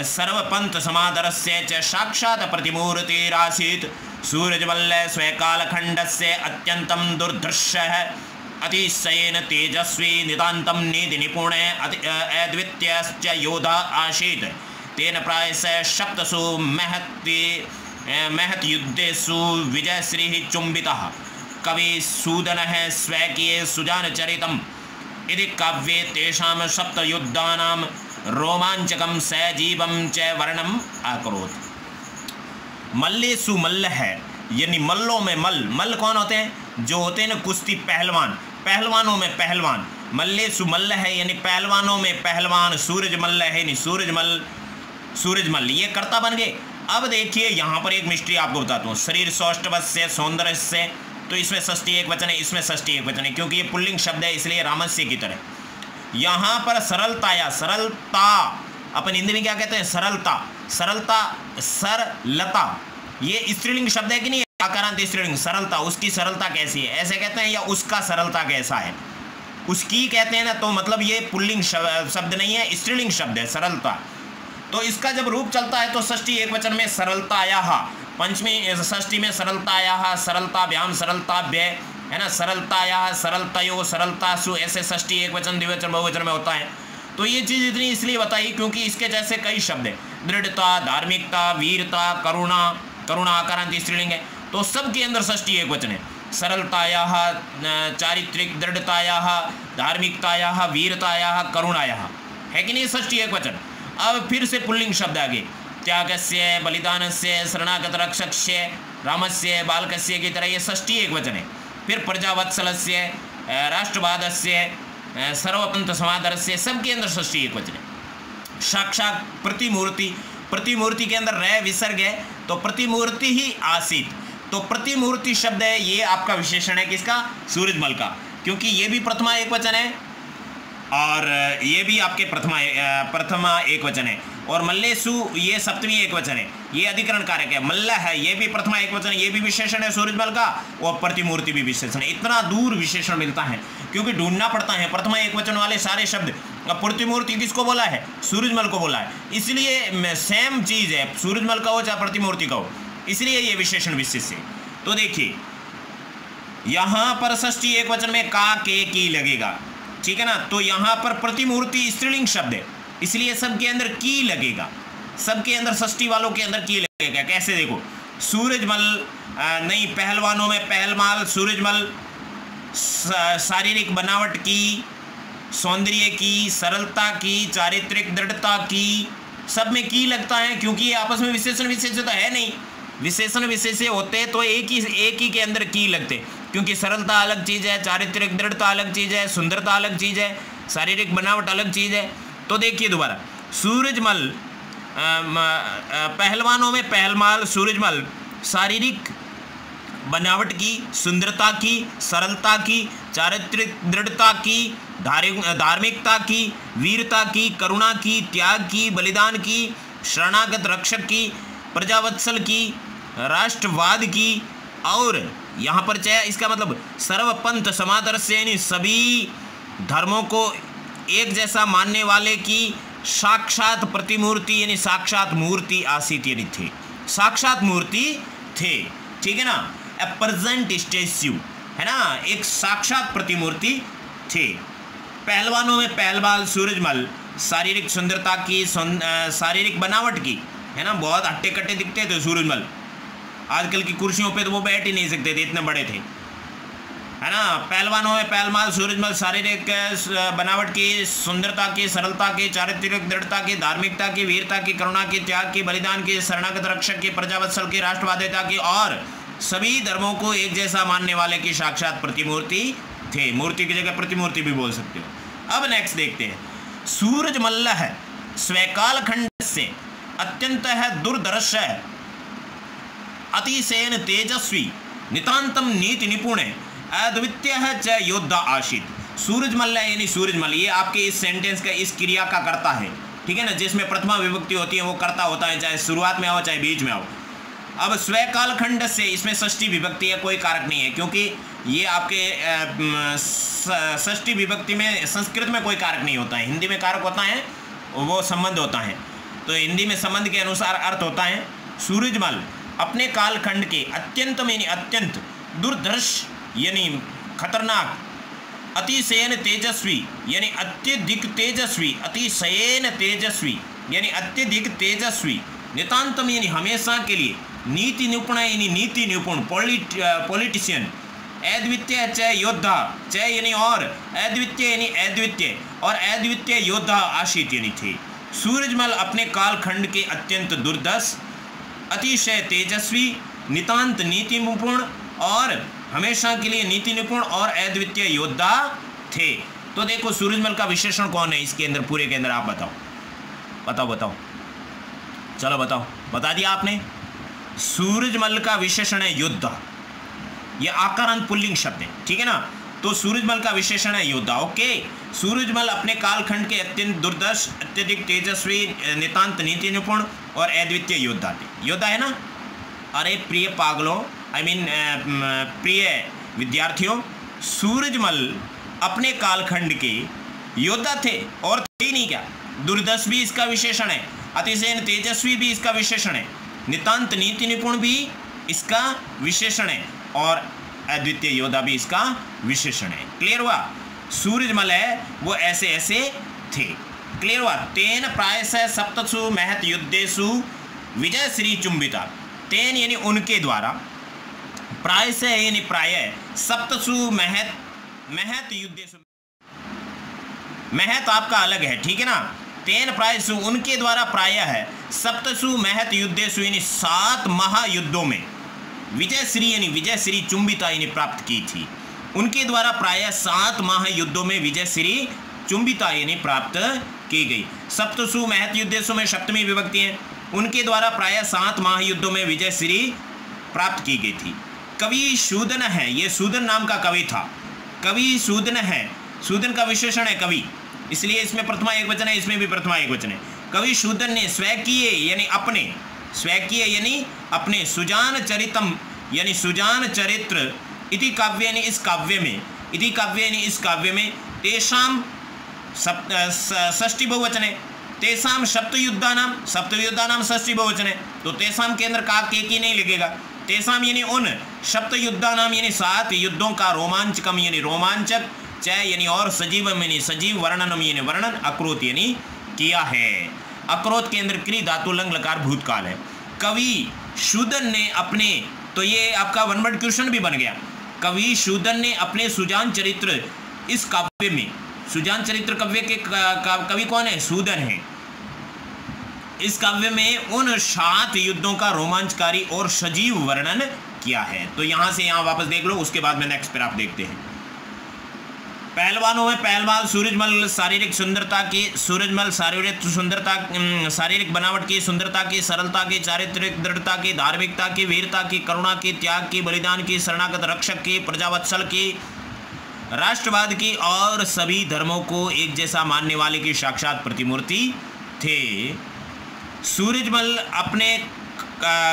सर्वपंथ समादरस्य च साक्षात् प्रतिमूर्तिरासीत्। सूरजमल्ल स्वकालखण्डस्य अत्यन्तं दुर्धर्षः अतिशयेन तेजस्वी नितान्तं नीति निपुण अद्वितीयश्च योधा आसीत्। तेन प्रायशः 7 महत् युद्धेषु विजयश्री चुम्बितः। कवि सूदनः स्वकीये सुजानचरितम् इति काव्ये तेषां 7 युद्धानां रोमांचकं सजीवं च वर्णनम् अकरोत्। मल्लेषु मल्ल है यानी मल्लों में मल कौन होते हैं, जो होते हैं ना कुश्ती पहलवान, पहलवानों में पहलवान। मल्लेषु मल्ल है यानी पहलवानों में पहलवान। सूरजमल्ल है यानी सूरजमल ये कर्ता बन गए। अब देखिए यहाँ पर एक मिस्ट्री आपको बताता हूँ। शरीर सौष्ठवस्य सौंदर्य से, तो इसमें षष्ठी एक वचन है, इसमें षष्ठी एक वचन है, क्योंकि ये पुल्लिंग शब्द है इसलिए रामस्य की तरह। यहाँ पर सरलता अपन हिंदी में क्या कहते हैं, सरलता सरलता, ये स्त्रीलिंग शब्द है कि नहीं, आकारांत स्त्रीलिंग। सरलता, उसकी सरलता कैसी है ऐसे कहते हैं, या उसका सरलता कैसा है उसकी कहते हैं ना, तो मतलब ये पुल्लिंग शब्द नहीं है, स्त्रीलिंग शब्द है सरलता। तो इसका जब रूप चलता है तो षष्ठी एक वचन में सरलतायाः, पंचमी षष्ठी में सरलतायाः, सरलताभ्याम सरलताभ्य, है ना, सरलतायाः सरलतयो सरलतासु, ऐसे षष्ठी एक वचन द्विवचन बहुवचन में होता है। तो ये चीज़ इतनी इसलिए बताई क्योंकि इसके जैसे कई शब्द हैं, दृढ़ता, धार्मिकता, वीरता, करुणा आकारांत स्त्रीलिंग है, तो सबके अंदर षष्ठी एक वचन है। सरलतायाः, चारित्रिक दृढ़तायाः, धार्मिकतायाः, वीरतायाः, करुणायाः, है कि नहीं, षष्ठी एक वचन। अब फिर से पुल्लिंग शब्द आगे, त्यागस्य बलिदानस्य शरणागत रक्षकस्य रामस्य बालकस्य की तरह ये षष्ठी एक वचन है। फिर प्रजावत्सलस्य राष्ट्रवादस्य सर्वपंथ समादरस्य, सबके अंदर षष्ठी एक वचन है। साक्षात प्रतिमूर्ति के अंदर रह विसर्ग है, तो प्रतिमूर्ति ही आसीत, तो प्रतिमूर्ति शब्द है, ये आपका विशेषण है किसका, सूरजमल का, क्योंकि ये भी प्रथमा एक वचन है और ये भी आपके प्रथमा एक वचन है, और मल्लेषु ये सप्तमी एक वचन है, ये अधिकरण कारक है। मल्ल है ये भी प्रथमा एक वचन है, ये भी विशेषण है सूरजमल का, और प्रतिमूर्ति भी विशेषण है। इतना दूर विशेषण मिलता है क्योंकि ढूंढना पड़ता है प्रथमा एक वचन वाले सारे शब्द। अब प्रतिमूर्ति किसको बोला है, सूरजमल को बोला है, इसलिए सेम चीज है, सूरजमल का हो चाहे प्रतिमूर्ति का हो, इसलिए ये विशेषण विशेष है। तो देखिए यहां पर षष्ठी एक वचन में का के की लगेगा, ठीक है ना, तो यहां पर प्रतिमूर्ति स्त्रीलिंग शब्द है इसलिए सबके अंदर की लगेगा, सबके अंदर षष्ठी वालों के अंदर की लगेगा। कैसे देखो, सूरजमल नहीं, पहलवानों में पहलमाल, सूरजमल शारीरिक बनावट की, सौंदर्य की, सरलता की, चारित्रिक दृढ़ता की, सब में की लगता है, क्योंकि ये आपस में विशेषण विशेष तो है नहीं। विशेषण विशेष होते तो एक ही के अंदर की लगते, क्योंकि सरलता अलग चीज़ है, चारित्रिक दृढ़ता अलग चीज़ है, सुंदरता अलग चीज़ है, शारीरिक बनावट अलग चीज़ है। तो देखिए दोबारा, सूरजमल पहलवानों में पहलमाल, सूरजमल शारीरिक बनावट की, सुंदरता की, सरलता की, चारित्रिक दृढ़ता की, धार्मिकता की, वीरता की, करुणा की, त्याग की, बलिदान की, शरणागत रक्षक की, प्रजावत्सल की, राष्ट्रवाद की, और यहाँ पर चाहे इसका मतलब सर्वपंथ समादर्श यानी सभी धर्मों को एक जैसा मानने वाले की साक्षात प्रतिमूर्ति यानी साक्षात मूर्ति आसित यानी थे, साक्षात मूर्ति थे, ठीक है ना। ए प्रेजेंट स्टैच्यू है ना, एक साक्षात प्रतिमूर्ति थे। पहलवानों में पहलवान सूरजमल शारीरिक सुंदरता की, शारीरिक बनावट की, है ना, बहुत हट्टे कट्टे दिखते थे सूरजमल। आजकल की कुर्सियों पे तो वो बैठ ही नहीं सकते थे, इतने बड़े थे, है ना। पहलवानों में पहलवान सूरजमल शारीरिक बनावट की, सुंदरता की, सरलता की, चारित्रिक दृढ़ता की, धार्मिकता की, वीरता की, करुणा की, त्याग की, बलिदान की, शरणागत रक्षक की, प्रजावत्सल की, राष्ट्रवादिता की और सभी धर्मों को एक जैसा मानने वाले की साक्षात प्रतिमूर्ति थे। मूर्ति की जगह प्रतिमूर्ति भी बोल सकते हो। अब नेक्स्ट देखते हैं। सूरजमल है स्वकाल खंड से अत्यंत है दुर्दर्श है, अतिशयन तेजस्वी, नितांतम नीति निपुण, अद्वितीय है च योद्धा आशित। सूरजमल है यानी सूरजमल, ये आपके इस सेंटेंस का, इस क्रिया का कर्ता है, ठीक है ना, जिसमें प्रथमा विभक्ति होती है वो कर्ता होता है, चाहे शुरुआत में आओ चाहे बीच में आओ। अब स्वकाल खंड से, इसमें षष्ठी विभक्ति है, कोई कारक नहीं है, क्योंकि ये आपके षष्ठी विभक्ति में संस्कृत में कोई कारक नहीं होता है, हिंदी में कारक होता है, वो संबंध होता है, तो हिंदी में संबंध के अनुसार अर्थ होता है। सूरजमल अपने कालखंड के अत्यंत यानी अत्यंत, दुर्धर्ष यानी खतरनाक, अतिशयन तेजस्वी यानी अत्यधिक तेजस्वी, अतिशयन तेजस्वी यानी अत्यधिक तेजस्वी, नितांतम यानी हमेशा के लिए, नीति निपुण यानी नीति निपुण, पॉलिटिशियन, अद्वितीय च योद्धा, च यानी और, अद्वितीय यानी अद्वितीय और अद्वितीय योद्धा आशित यानी थे। सूरजमल अपने कालखंड के अत्यंत दुर्दश, अतिशय तेजस्वी, नितांत नीति निपुण और हमेशा के लिए नीति निपुण और अद्वितीय योद्धा थे। तो देखो सूरजमल का विशेषण कौन है इसके अंदर, पूरे के अंदर, आप बताओ बताओ बताओ, चलो बताओ, बता दिया आपने। सूरजमल का विशेषण है योद्धा, ये आकारांत पुल्लिंग शब्द है, ठीक है ना। तो सूरजमल का विशेषण है योद्धा, ओके। सूरजमल अपने कालखंड के अत्यंत दुर्दर्श, अत्यधिक तेजस्वी, नितांत नीति निपुण और अद्वितीय योद्धा थे। योद्धा है ना। अरे प्रिय पागलों, प्रिय विद्यार्थियों, सूरजमल अपने कालखंड के योद्धा थे, और थे ही नहीं क्या, दुर्दर्श भी इसका विशेषण है, अतिशय तेजस्वी भी इसका विशेषण है, नितांत नीति निपुण भी इसका विशेषण है और अद्वितीय योद्धा भी इसका विशेषण है। क्लियर हुआ। सूरजमल है वो ऐसे ऐसे थे। क्लियर हुआ। तेन प्रायशः सप्तसु महत युद्धेषु विजय श्री चुंबिता। तेन यानी उनके द्वारा, प्रायशः यानी प्राय, सप्तसु महत युद्धेषु, महत आपका अलग है, ठीक है ना। तेन प्रायसु उनके द्वारा प्राय है, सप्तसु महत युद्धेषु यानी 7 महायुद्धों में विजय श्री यानी विजय श्री चुंबिता यानी प्राप्त की थी। उनके द्वारा प्राय 7 महायुद्धों में विजय श्री चुंबिता यानी प्राप्त की गई। सप्तसु महत युद्धेषु में सप्तमी विभक्ति है। उनके द्वारा प्राय 7 महायुद्धों में विजय श्री प्राप्त की गई थी। कवि सूदन है, ये सूदन नाम का कवि था। कवि सूदन है, सूदन का विशेषण है कवि, इसलिए इसमें प्रथमा एकवचन है, इसमें भी प्रथमा एकवचन है। कवि सूदन ने स्वकीय यानी अपने, स्वकीय यानी अपने, सुजान चरितम यानी सुजान चरित्र, इति काव्य यानी इस काव्य में, इति काव्य यानी इस काव्य में, तेषाम षष्ठी बहुवचन है, तेषाम सप्तयुद्धानाम षष्ठी बहुवचन है, तो तेषाम के अंदर का की नहीं लगेगा। तेषाम यानी उन, सप्तयुद्धानाम यानी 7 युद्धों का, रोमांचकम यानी रोमांचक, चय यानी और, सजीवम यानी सजीव, वर्णनम यानी वर्णन, अक्रोत यानी किया है। अक्रोत के अंदर क्री धातु लंग लकार भूतकाल है। कवि सूदन ने अपने, तो ये आपका वन वर्ड क्वेश्चन भी बन गया। कवि सूदन ने अपने सुजान चरित्र इस काव्य में, सुजान चरित्र काव्य के कवि कौन है? सूदन है। इस काव्य में उन 7 युद्धों का रोमांचकारी और सजीव वर्णन किया है। तो यहां से यहां वापस देख लो, उसके बाद में नेक्स्ट पर आप देखते हैं। पहलवानों में पहलवान सूरजमल शारीरिक सुंदरता की, सूरजमल शारीरिक सुंदरता, शारीरिक बनावट की, सुंदरता की, सरलता की, चारित्रिक दृढ़ता की, धार्मिकता की, वीरता की, करुणा की, त्याग की, बलिदान की, शरणागत रक्षक की, प्रजावत्सल की, राष्ट्रवाद की और सभी धर्मों को एक जैसा मानने वाले की साक्षात प्रतिमूर्ति थे। सूरजमल अपने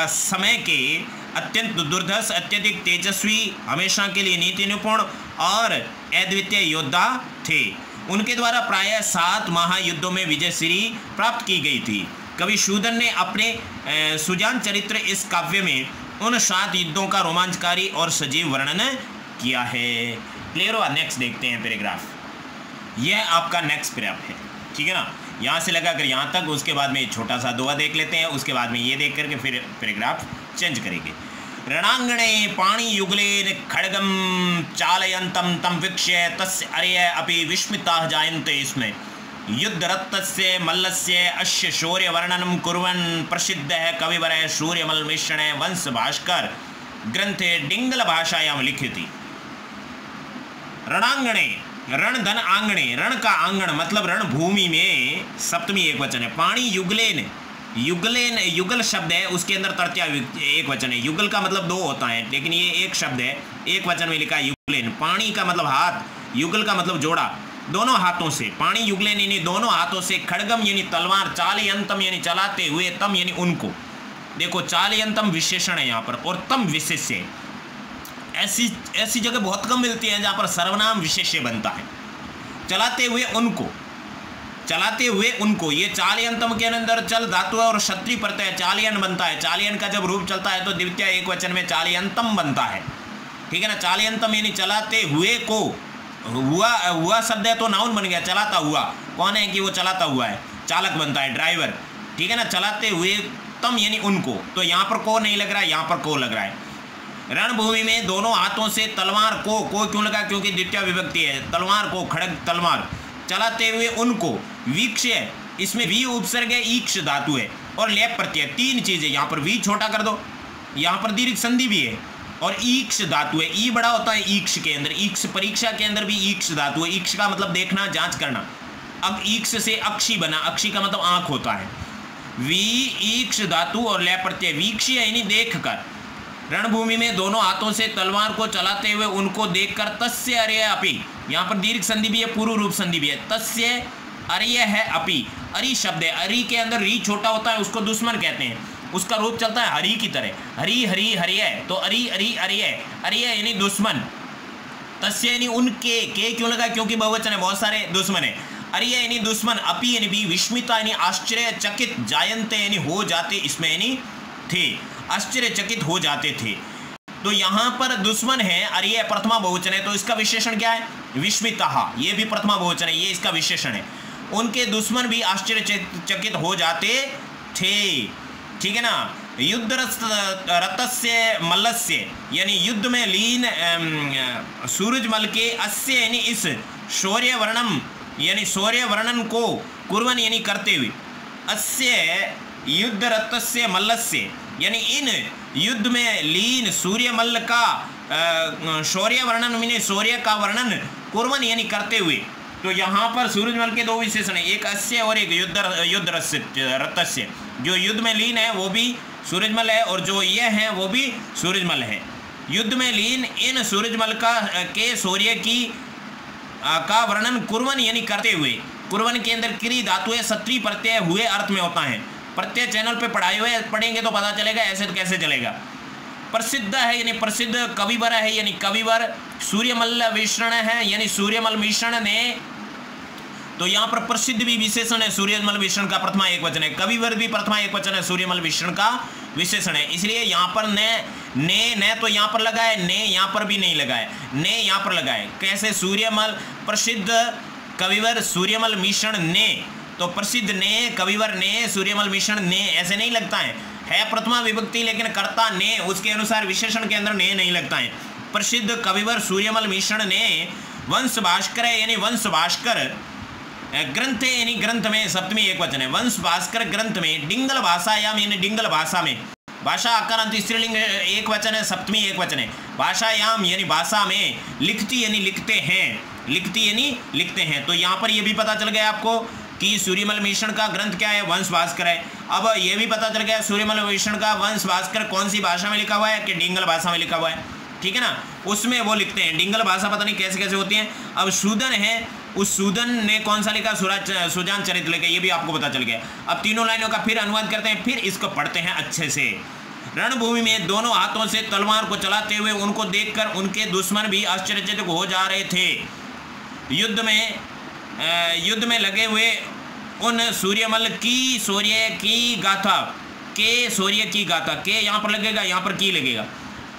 समय के अत्यंत दुर्धर्ष, अत्यधिक तेजस्वी, हमेशा के लिए नीति निपुण और अद्वितीय योद्धा थे। उनके द्वारा प्रायः 7 महायुद्धों में विजयश्री प्राप्त की गई थी। कवि शूद्रन ने अपने सुजान चरित्र इस काव्य में उन 7 युद्धों का रोमांचकारी और सजीव वर्णन किया है। क्लियर हुआ? नेक्स्ट देखते हैं पैराग्राफ। यह आपका नेक्स्ट पैराग्राफ है, ठीक है ना। यहाँ से लगा कर यहाँ तक, उसके बाद में छोटा सा दोहा देख लेते हैं, उसके बाद में ये देख करके फिर पैराग्राफ चेंज करेंगे। रणांगणे पाणी युगलेन खड्गम चालयन्तं तं वीक्ष्य तस्य अर्यः अपि विस्मिताः जायन्ते इसमें युद्धरतस्य मल्लस्य अस्य शौर्य वर्णनं कुर्वन् प्रसिद्धः कविवरः सूर्यमलमिश्रणः वंश भास्कर ग्रंथे डिंगल भाषायां लिखिति। रणांगणे, रण धन आंगणे, रण का आंगण मतलब रणभूमि में, सप्तमी एक वचन है। पाणी युगलेन, युगलेन युगल शब्द है, उसके अंदर तृतीया एक वचन है। युगल का मतलब 2 होता है, लेकिन ये एक शब्द है, एक वचन में लिखा है युगलेन। पाणी का मतलब हाथ, युगल का मतलब जोड़ा, दोनों हाथों से। पाणी युगलेन यानी दोनों हाथों से, खड्गम यानी तलवार, चालयंतम यानी चलाते हुए, तम यानी उनको। देखो चालयंतम विशेषण है यहाँ पर और तम विशेष्य। ऐसी जगह बहुत कम मिलती है जहाँ पर सर्वनाम विशेष्य बनता है। चलाते हुए उनको, चलाते हुए उनको, ये चालयंतम के अंदर चल धातु है और क्षत्रिय प्रत्यय चालयन बनता है। चालयन का जब रूप चलता है तो द्वितीय एक वचन में चालयंतम बनता है, ठीक है ना। चालयंतम यानी चलाते हुए को, हुआ शब्द है तो नाउन बन गया, चलाता हुआ। कौन है कि वो चलाता हुआ है, चालक बनता है, ड्राइवर, ठीक है ना। चलाते हुए तम यानी उनको, तो यहाँ पर को नहीं लग रहा है, यहाँ पर को लग रहा है। रणभूमि में दोनों हाथों से तलवार को क्यों लगा, क्योंकि द्वितीय विभक्ति है। तलवार को, खड़ग तलवार, चलाते हुए उनको। वीक्ष्य, इसमें वी उपसर्ग है, ईक्ष धातु है और लेप प्रत्यय, 3 चीजें। यहाँ पर वी छोटा कर दो, यहाँ पर दीर्घ संधि भी है और ईक्ष धातु है। ई बड़ा होता है ईक्ष के अंदर, ईक्ष परीक्षा के अंदर भी ईक्ष धातु है। ईक्ष का मतलब देखना, जांच करना। अब ईक्ष से अक्षी बना, अक्षी का मतलब आंख होता है। वी ईक्ष धातु और लेप प्रत्यय, वीक्ष्य यानी देख कर। रणभूमि में दोनों हाथों से तलवार को चलाते हुए उनको देखकर तस्य अर्य अपि, यहाँ पर दीर्घ संधि भी है, पूर्व रूप संधि भी है। तस्य अर्य है अपि, अरि शब्द है, अरि के अंदर री छोटा होता है, उसको दुश्मन कहते हैं। उसका रूप चलता है हरि की तरह, हरि हरि हरिय, तो अरि अरि अरिय, अरिय यानी दुश्मन। तस्य यानी उनके, के क्यों लगा, क्योंकि बहुवचन है, बहुत सारे दुश्मन है। अरिय यानी दुश्मन, अपि यानी भी, विस्मिता यानी आश्चर्यचकित, जायन्ते यानी हो जाते, इसमें यानी थे, आश्चर्यचकित हो जाते थे। तो यहाँ पर दुश्मन है, अरिय प्रथमा बहुवचन है, तो इसका विशेषण क्या है, विस्मिता, ये भी प्रथमा बहुवचन है, ये इसका विशेषण है। उनके दुश्मन भी आश्चर्यचकित हो जाते थे, ठीक है ना। युद्ध रतस्य मल्लस्य यानी युद्ध में लीन सूरजमल के, अस्य यानी इस, शौर्य वर्णम यानी शौर्य वर्णन को, कुर्वन यानी करते हुए, अस्य युद्ध रतस्य मल्लस्य यानी इन युद्ध में लीन सूर्यमल्ल का शौर्य वर्णन यानी शौर्य का वर्णन, कुर्वन यानी करते हुए। तो यहाँ पर सूरजमल के 2 विशेषण है, एक अस्य और एक युद्ध रतस्य। जो युद्ध में लीन है वो भी सूरजमल है और जो ये है वो भी सूरजमल है। युद्ध में लीन इन सूरजमल के शौर्य की का वर्णन कुर्वन यानी करते हुए। कुर्वन के अंदर क्री धातु है, क्षत्रिय प्रत्यय हुए अर्थ में होता है। प्रत्यय चैनल पे पढ़ाए हुए, पढ़ेंगे तो पता चलेगा, ऐसे तो कैसे चलेगा। प्रसिद्ध है यानी प्रसिद्ध, कविवर है यानी कविवर, सूर्यमल मिश्रण है यानी सूर्यमल मिश्रण ने, तो यहाँ पर प्रसिद्ध भी विशेषण है, सूर्यमल मिश्रण का प्रथमा एक वचन है। कविवर भी प्रथमा एक वचन है, सूर्यमल मिश्रण का विशेषण है। इसलिए यहाँ पर ने तो यहाँ पर लगा है, ने यहाँ पर भी नहीं लगा है, ने यहाँ पर लगा है। कैसे, सूर्यमल प्रसिद्ध कविवर सूर्यमल मिश्रण ने, तो प्रसिद्ध ने, कविवर ने, सूर्यमल मिश्रण ने, ऐसे नहीं लगता है प्रथमा विभक्ति, लेकिन कर्ता ने, उसके अनुसार विशेषण के अंदर ने नहीं लगता है। प्रसिद्ध कविवर सूर्यमल मिश्रण ने वंश भास्कर यानी वंश भास्कर ग्रंथ यानी ग्रंथ में, सप्तमी एक वचन है, वंश भास्कर ग्रंथ में, डिंगल भाषायाम यानी डिंगल भाषा में, भाषा आकारांत स्त्रीलिंग एक वचन है, सप्तमी एक वचन है, भाषायाम यानी भाषा में, लिखती यानी लिखते हैं, लिखती यानी लिखते हैं। तो यहाँ पर ये भी पता चल गया आपको कि सूर्यमल मिश्रण का ग्रंथ क्या है, वंश भास्कर है। अब ये भी पता चल गया सूर्यमल मिश्रण का वंश भास्कर कौन सी भाषा में लिखा हुआ है, कि डिंगल भाषा में लिखा हुआ है, ठीक है ना, उसमें वो लिखते हैं। डिंगल भाषा पता नहीं कैसे कैसे होती है। अब सूदन है, उस सूदन ने कौन सा लिखा, सुजान चरित्र लिखा, ये भी आपको पता चल गया। अब तीनों लाइनों का फिर अनुवाद करते हैं, फिर इसको पढ़ते हैं अच्छे से। रणभूमि में दोनों हाथों से तलवार को चलाते हुए उनको देखकर उनके दुश्मन भी आश्चर्यचकित हो जा रहे थे। युद्ध में लगे हुए उन सूर्यमल की शौर्य की गाथा के, शौर्य की गाथा के यहाँ पर लगेगा, यहाँ पर की लगेगा।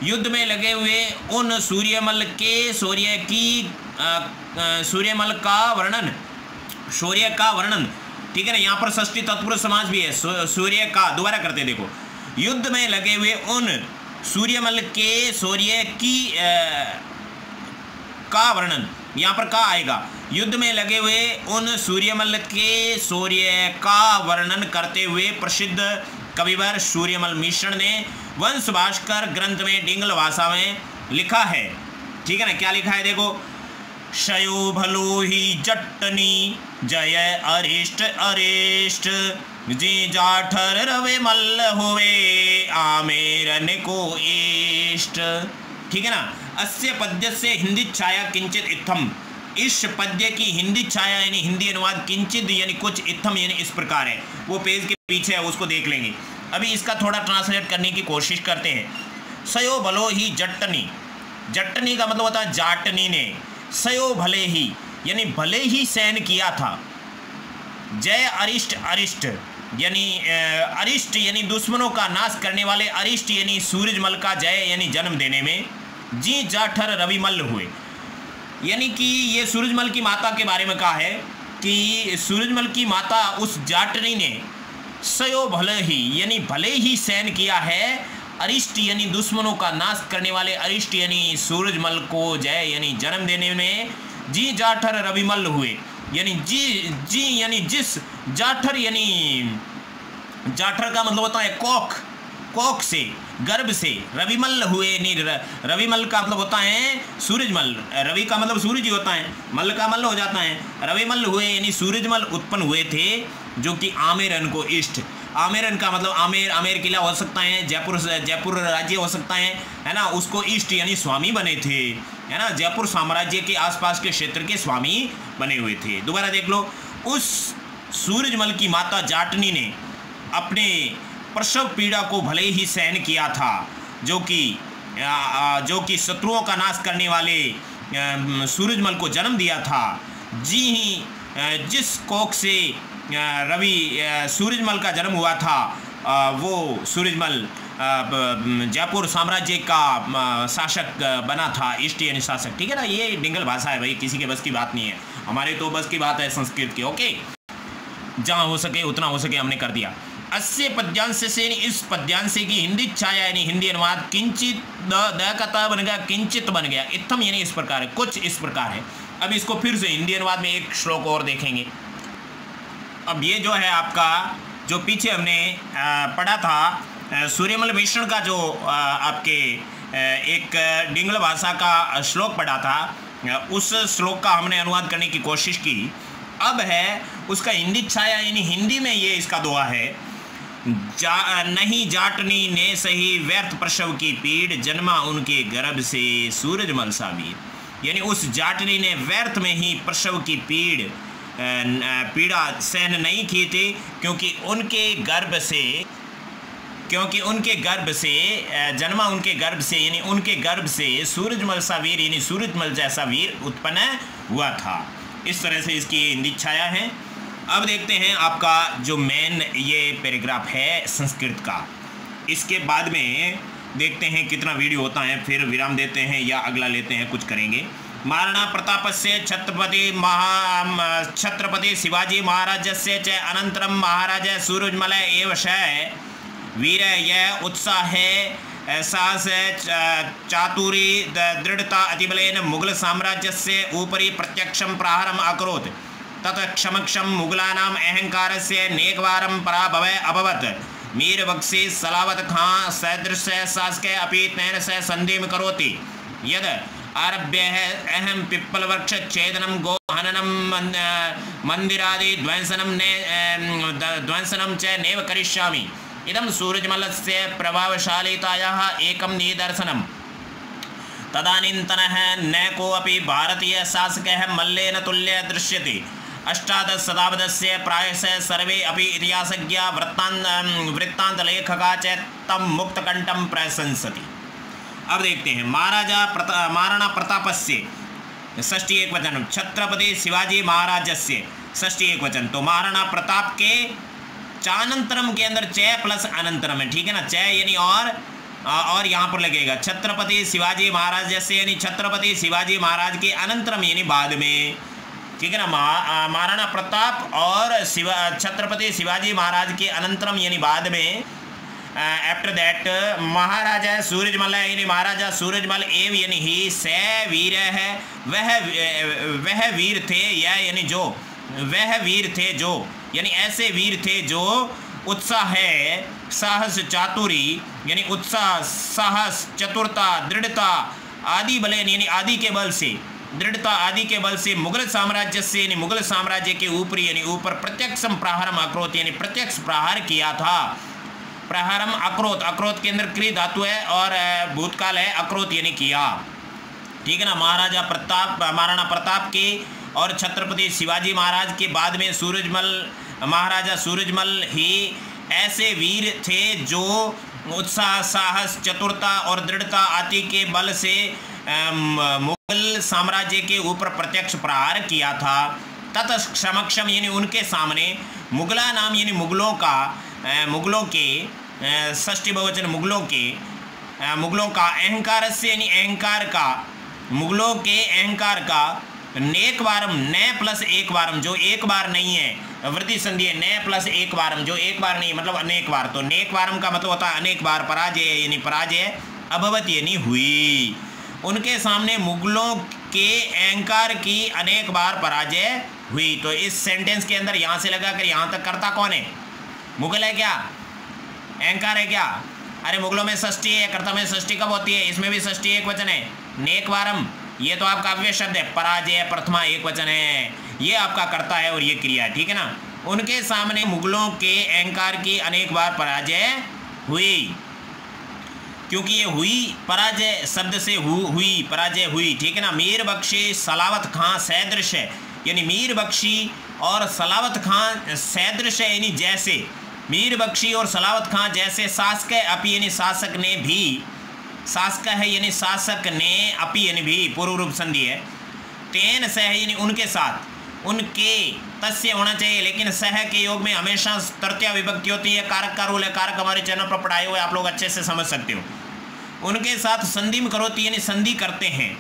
युद्ध में लगे हुए उन सूर्यमल के शौर्य की सूर्यमल का वर्णन, शौर्य का वर्णन, ठीक है ना। यहाँ पर षष्ठी तत्पुरुष समास भी है। सूर्य का, दोबारा करते देखो। युद्ध में लगे हुए उन सूर्यमल के शौर्य की का वर्णन, यहाँ पर का आएगा। युद्ध में लगे हुए उन सूर्यमल के शौर्य का वर्णन करते हुए प्रसिद्ध कविवर सूर्यमल मिश्रण ने वंश भास्कर ग्रंथ में डिंगल भाषा में लिखा है, ठीक है ना। क्या लिखा है देखो। शयो भलो ही जट्टनी जय अरिष्ट अरिष्ट जी जाठर रवे मल्ल होवे आमेरन को इष्ट, ठीक है ना। अस्य पद्य से हिंदी छाया किंचित इत्थम, इस पद्य की हिंदी छाया यानी हिंदी अनुवाद किंचित यानी कुछ, इत्थम यानी इस प्रकार है। वो पेज के पीछे है, उसको देख लेंगे। अभी इसका थोड़ा ट्रांसलेट करने की कोशिश करते हैं। सयो भलो ही जट्टनी, जट्टनी का मतलब होता है जाटनी ने। सयो भले ही यानी भले ही सहन किया था। जय अरिष्ट अरिष्ट यानी अरिष्ट यानी दुश्मनों का नाश करने वाले, अरिष्ट यानी सूरजमल का जय यानी जन्म देने में। जी जाठर रविमल हुए यानी कि ये सूरजमल की माता के बारे में कहा है कि सूरजमल की माता उस जाटनी ने सयो भले ही यानी भले ही सहन किया है। अरिष्ट यानी दुश्मनों का नाश करने वाले, अरिष्ट यानी सूरजमल को जय यानी जन्म देने में। जी जाठर रविमल हुए यानी जी यानी जिस, जाठर यानी जाठर का मतलब होता है कोख, कोख से, गर्भ से। रविमल हुए नहीं, रविमल का मतलब होता है सूरजमल, रवि का मतलब सूरज ही होता है, मल का मल हो जाता है। रविमल हुए यानी सूरजमल उत्पन्न हुए थे जो कि आमेरन को इष्ट। आमेरन का मतलब आमेर, आमेर किला हो सकता है, जयपुर राज्य हो सकता है ना। उसको इष्ट यानी स्वामी बने थे, है ना। जयपुर साम्राज्य के आसपास के क्षेत्र के स्वामी बने हुए थे। दोबारा देख लो। उस सूरजमल की माता जाटनी ने अपने प्रसव पीड़ा को भले ही सहन किया था, जो कि शत्रुओं का नाश करने वाले सूरजमल को जन्म दिया था। जी ही जिस कोख से सूरजमल का जन्म हुआ था, वो सूरजमल जयपुर साम्राज्य का शासक बना था, इष्ट यानी शासक, ठीक है ना। ये डिंगल भाषा है भाई, किसी के बस की बात नहीं है। हमारे तो बस की बात है संस्कृत की। ओके, जहाँ हो सके उतना हो सके हमने कर दिया। अस्य पद्यांश से इस पद्यांश की हिंदी छाया यानी हिंदी अनुवाद किंचित द बन गया, किंचित बन गया। इत्थम यानी इस प्रकार है, कुछ इस प्रकार है। अब इसको फिर से हिंदी अनुवाद में एक श्लोक और देखेंगे। अब ये जो है आपका, जो पीछे हमने पढ़ा था सूर्यमल मिश्रण का, जो आपके एक डिंगल भाषा का श्लोक पढ़ा था, उस श्लोक का हमने अनुवाद करने की कोशिश की। अब है उसका हिंदी छाया यानी हिंदी में ये इसका दोहा है। नहीं जाटनी ने सही व्यर्थ प्रसव की पीड़, जन्मा उनके गर्भ से सूरजमल सा वीर। यानी उस जाटनी ने व्यर्थ में ही प्रसव की पीड़ा सहन नहीं की थी, क्योंकि उनके गर्भ से जन्मा, उनके गर्भ से यानी उनके गर्भ से सूरजमल सा वीर यानी सूरजमल जैसा वीर उत्पन्न हुआ था। इस तरह से इसकी हिंदी छाया है। अब देखते हैं आपका जो मेन ये पैराग्राफ है संस्कृत का। इसके बाद में देखते हैं कितना वीडियो होता है, फिर विराम देते हैं या अगला लेते हैं, कुछ करेंगे। महाराणा प्रताप से छत्रपति शिवाजी महाराज से च अनंतरम महाराज सूरजमल एव शय वीर यह उत्साह है साहस चातुरी दृढ़ता अतिबलेन मुगल साम्राज्य से ऊपरी प्रत्यक्षम प्रहारम अकरोत् तत्क्षमक्षम मुगलानाम अहंकार से नेकवारम पराभव अभवत् मीर बख्शी सलावत खां सदृश शासक अपि तेन से संधिम करोति यद आरभ्य है अहम पिप्पल वृक्ष छेदनम गो हननम मंदिरादि ध्वंसनम च नैव करिष्यामि इदम सूरजमलस्य प्रभावशालितायाः एकं निदर्शनम्। तदानीन्तनः न कोऽपि भारतीय शासकः मल्लेन तुल्य दृश्यते। अष्टादश शताब्दस्य प्रायशः सर्वे अपि इतिहासज्ञा वृत्तान्तलेखका च तं मुक्तकण्ठं प्रशंसति। अब देखते हैं महाराणा प्रतापस्य षष्ठी एक वचन, छत्रपति शिवाजी महाराजस्य षष्ठी एक वचन। तो महाराणा प्रताप के चानंतरम के अंदर च प्लस अनंतरम है, ठीक है ना। च यानी और यहाँ पर लगेगा छत्रपति शिवाजी महाराज जैसे, यानी छत्रपति शिवाजी महाराज के अनंतरम यानी बाद में, ठीक है ना। महाराणा प्रताप और छत्रपति शिवाजी महाराज के अनंतरम यानी बाद में। आफ्टर दैट महाराजा सूरजमल यानी महाराजा सूरजमल एव यानी ही स वीर है, वह वीर थे, या यानी जो वह वीर थे जो, यानी ऐसे वीर थे जो उत्साह है, साहस चातुरी यानी उत्साह, साहस, चतुरता, दृढ़ता आदि बल यानी आदि के बल से, दृढ़ता आदि के बल से मुगल साम्राज्य से यानी मुगल साम्राज्य के ऊपरी यानी ऊपर प्रत्यक्षम प्रहारम अक्रोत यानी प्रत्यक्ष प्रहार किया था। प्रहारम अक्रोत, अक्रोत के अंदर क्री धातु है और भूतकाल है, अक्रोत यानी किया, ठीक है ना। महाराणा प्रताप के और छत्रपति शिवाजी महाराज के बाद में सूरजमल, महाराजा सूरजमल ही ऐसे वीर थे जो उत्साह, साहस, चतुरता और दृढ़ता आदि के बल से मुगल साम्राज्य के ऊपर प्रत्यक्ष प्रहार किया था। तत्समक्षम यानी उनके सामने मुगला नाम यानी मुगलों के षष्ठी बहुवचन मुगलों का अहंकार से यानी अहंकार का, मुगलों के अहंकार का नेक वारम, न प्लस एक वारम जो एक बार नहीं है, वृद्धि संधि है, न प्लस एक वारम जो एक बार नहीं मतलब अनेक बार। तो नेक वारम का मतलब होता है अनेक बार, पराजय यानी पराजय, अभवत यानी हुई। उनके सामने मुगलों के अहंकार की अनेक बार पराजय हुई। तो इस सेंटेंस के अंदर यहाँ से लगा कर यहाँ तक कर्ता कौन है? मुगल है क्या? अहंकार है क्या? अरे मुगलों में षष्ठी है, कर्ता में षष्ठी कब होती है? इसमें भी षष्ठी एक वचन है। नेक वारम ये तो आपका अव्यय शब्द है, पराजय प्रथमा एक वचन है, ये आपका कर्ता है और ये क्रिया है, ठीक है ना। उनके सामने मुगलों के अहंकार की अनेक बार पराजय हुई, क्योंकि ये हुई पराजय शब्द से हुई पराजय हुई, ठीक है ना। मीर बख्शी सलावत खां सैदृश है, यानी मीर बख्शी और सलावत खां सैदृश है यानी जैसे, मीर बख्शी और सलावत खां जैसे, शासक अपि यानी शासक ने भी, शासक है यानी शासक ने, अपि यानी भी पूर्व रूप संधि है, तेन सह यानी उनके साथ, उनके तस्य होना चाहिए, लेकिन सह के योग में हमेशा तृतीया विभक्ति होती है। कारक का रूल है, कारक हमारे चैनल पर पढ़ाए हुए आप लोग अच्छे से समझ सकते हो। उनके साथ संधि में करोती यानी संधि करते हैं,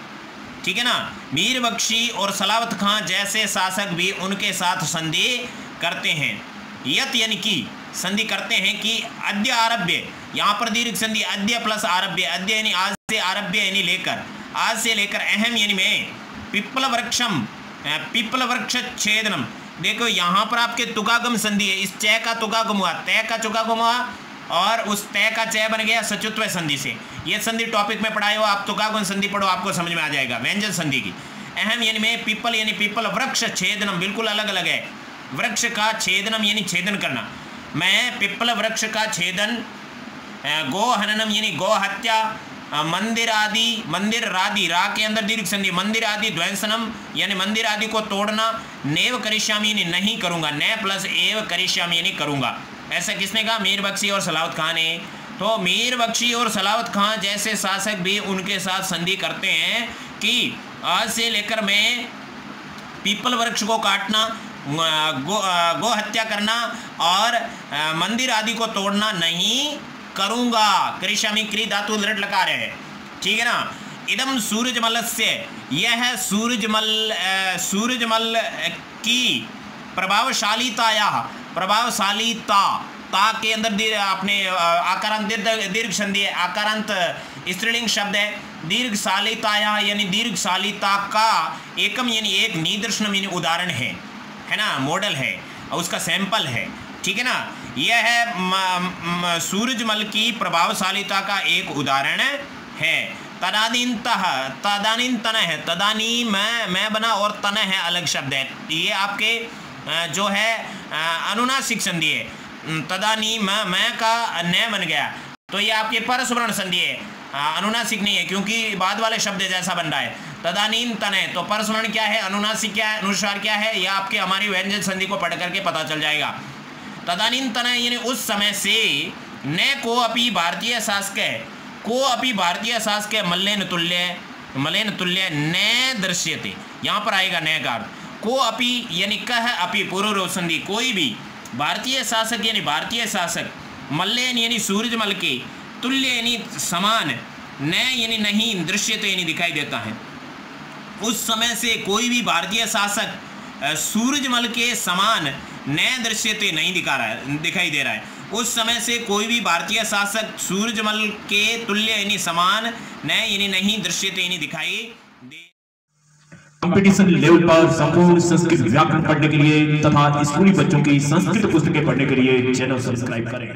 ठीक है ना। मीर बख्शी और सलावत खां जैसे शासक भी उनके साथ संधि करते हैं। यत यानी कि संधि करते हैं कि अद्य आरभ्य, यहाँ पर दीर्घ संधि अद्य प्लस आरभ्य, अद्य यानी आज से, आरभ्य यानी लेकर, आज से लेकर, अहम यानी में, पिप्पल वृक्षम, पिप्पल वृक्ष छेदनम। देखो यहाँ पर आपके तुकागम संधि है, इस चय का तुकागम हुआ, तय का तुकागम हुआ और उस तय का चय बन गया सचुत्व संधि से। ये संधि टॉपिक में पढ़ाए हो आप, तुकागम संधि पढ़ो आपको समझ में आ जाएगा। व्यंजन संधि की अहम यानी में, पिप्पल यानी पिप्पल, वृक्ष छेदनम बिल्कुल अलग अलग है। वृक्ष का छेदनम यानी छेदन करना, मैं पिप्पल वृक्ष का छेदन, गो हननम यानी गो हत्या, मंदिर आदि, मंदिर रादि, रा के अंदर दीर्घ संधि, मंदिर आदि ध्वंसनम यानी मंदिर आदि को तोड़ना, नेव करिष्यामि यानी नहीं करूंगा, न प्लस एव करिष्यामि यानी करूंगा। ऐसा किसने कहा? मीर बख्शी और सलावत खां ने। तो मीर बख्शी और सलावत खां जैसे शासक भी उनके साथ संधि करते हैं कि आज से लेकर मैं पीपल वृक्ष को काटना, गो हत्या करना और मंदिर आदि को तोड़ना नहीं करूंगा। करिष्यामि क्री धातु दृढ़ लकार है, ठीक है ना। इदम सूरजमलस्य, यह सूरजमल की प्रभावशालीताया, प्रभावशालीता, ता के अंदर आपने आकारांत दीर्घ संधि है, आकारांत स्त्रीलिंग शब्द है। दीर्घशालीताया यानी दीर्घशालीता का एकम यानी एक, निदर्शनम यानी उदाहरण है ना, मॉडल है और उसका सैंपल है, ठीक है ना। यह है सूरजमल की प्रभावशालीता का एक उदाहरण है। तदानीन्तन है, तदानी मैं बना और तन है अलग शब्द है, ये आपके जो है अनुनासिक संधि है। तदानी मैं का न बन गया तो ये आपके परस्मरण संधि है। अनुनासिक नहीं है क्योंकि बाद वाले शब्द जैसा बन रहा है। तदानीन तने, तो परस्मरण क्या है, अनुनासिक क्या है, अनुस्वार क्या है, यह आपके हमारी व्यंजन संधि को पढ़ करके पता चल जाएगा। तदानीन तने यानी उस समय से, न को अपि भारतीय शासक, को अपि भारतीय शासक मल्लेन तुल्य, मलेन तुल्य न दृश्यते, यहाँ पर आएगा न का अर्थ। को अपि यानी कह अपि पूर्व संधि, कोई भी भारतीय शासक यानी भारतीय शासक, मल्लेन यानी सूरजमल के, तुल्य यानी समान, न यानी नहीं, दृश्यते यानी दिखाई देता है। उस समय से कोई भी भारतीय शासक सूरजमल के समान न दृश्यते नहीं दिखाई दे रहा है। उस समय से कोई भी भारतीय शासक सूरजमल के तुल्य यानी समान, न यानी नहीं, दृश्यते यानी दिखाई दे। कंपटीशन लेवल पर संपूर्ण संस्कृत व्याकरण पढ़ने के लिए तथा स्कूली बच्चों की संस्कृत पुस्तकें पढ़ने के लिए चैनल सब्सक्राइब करें।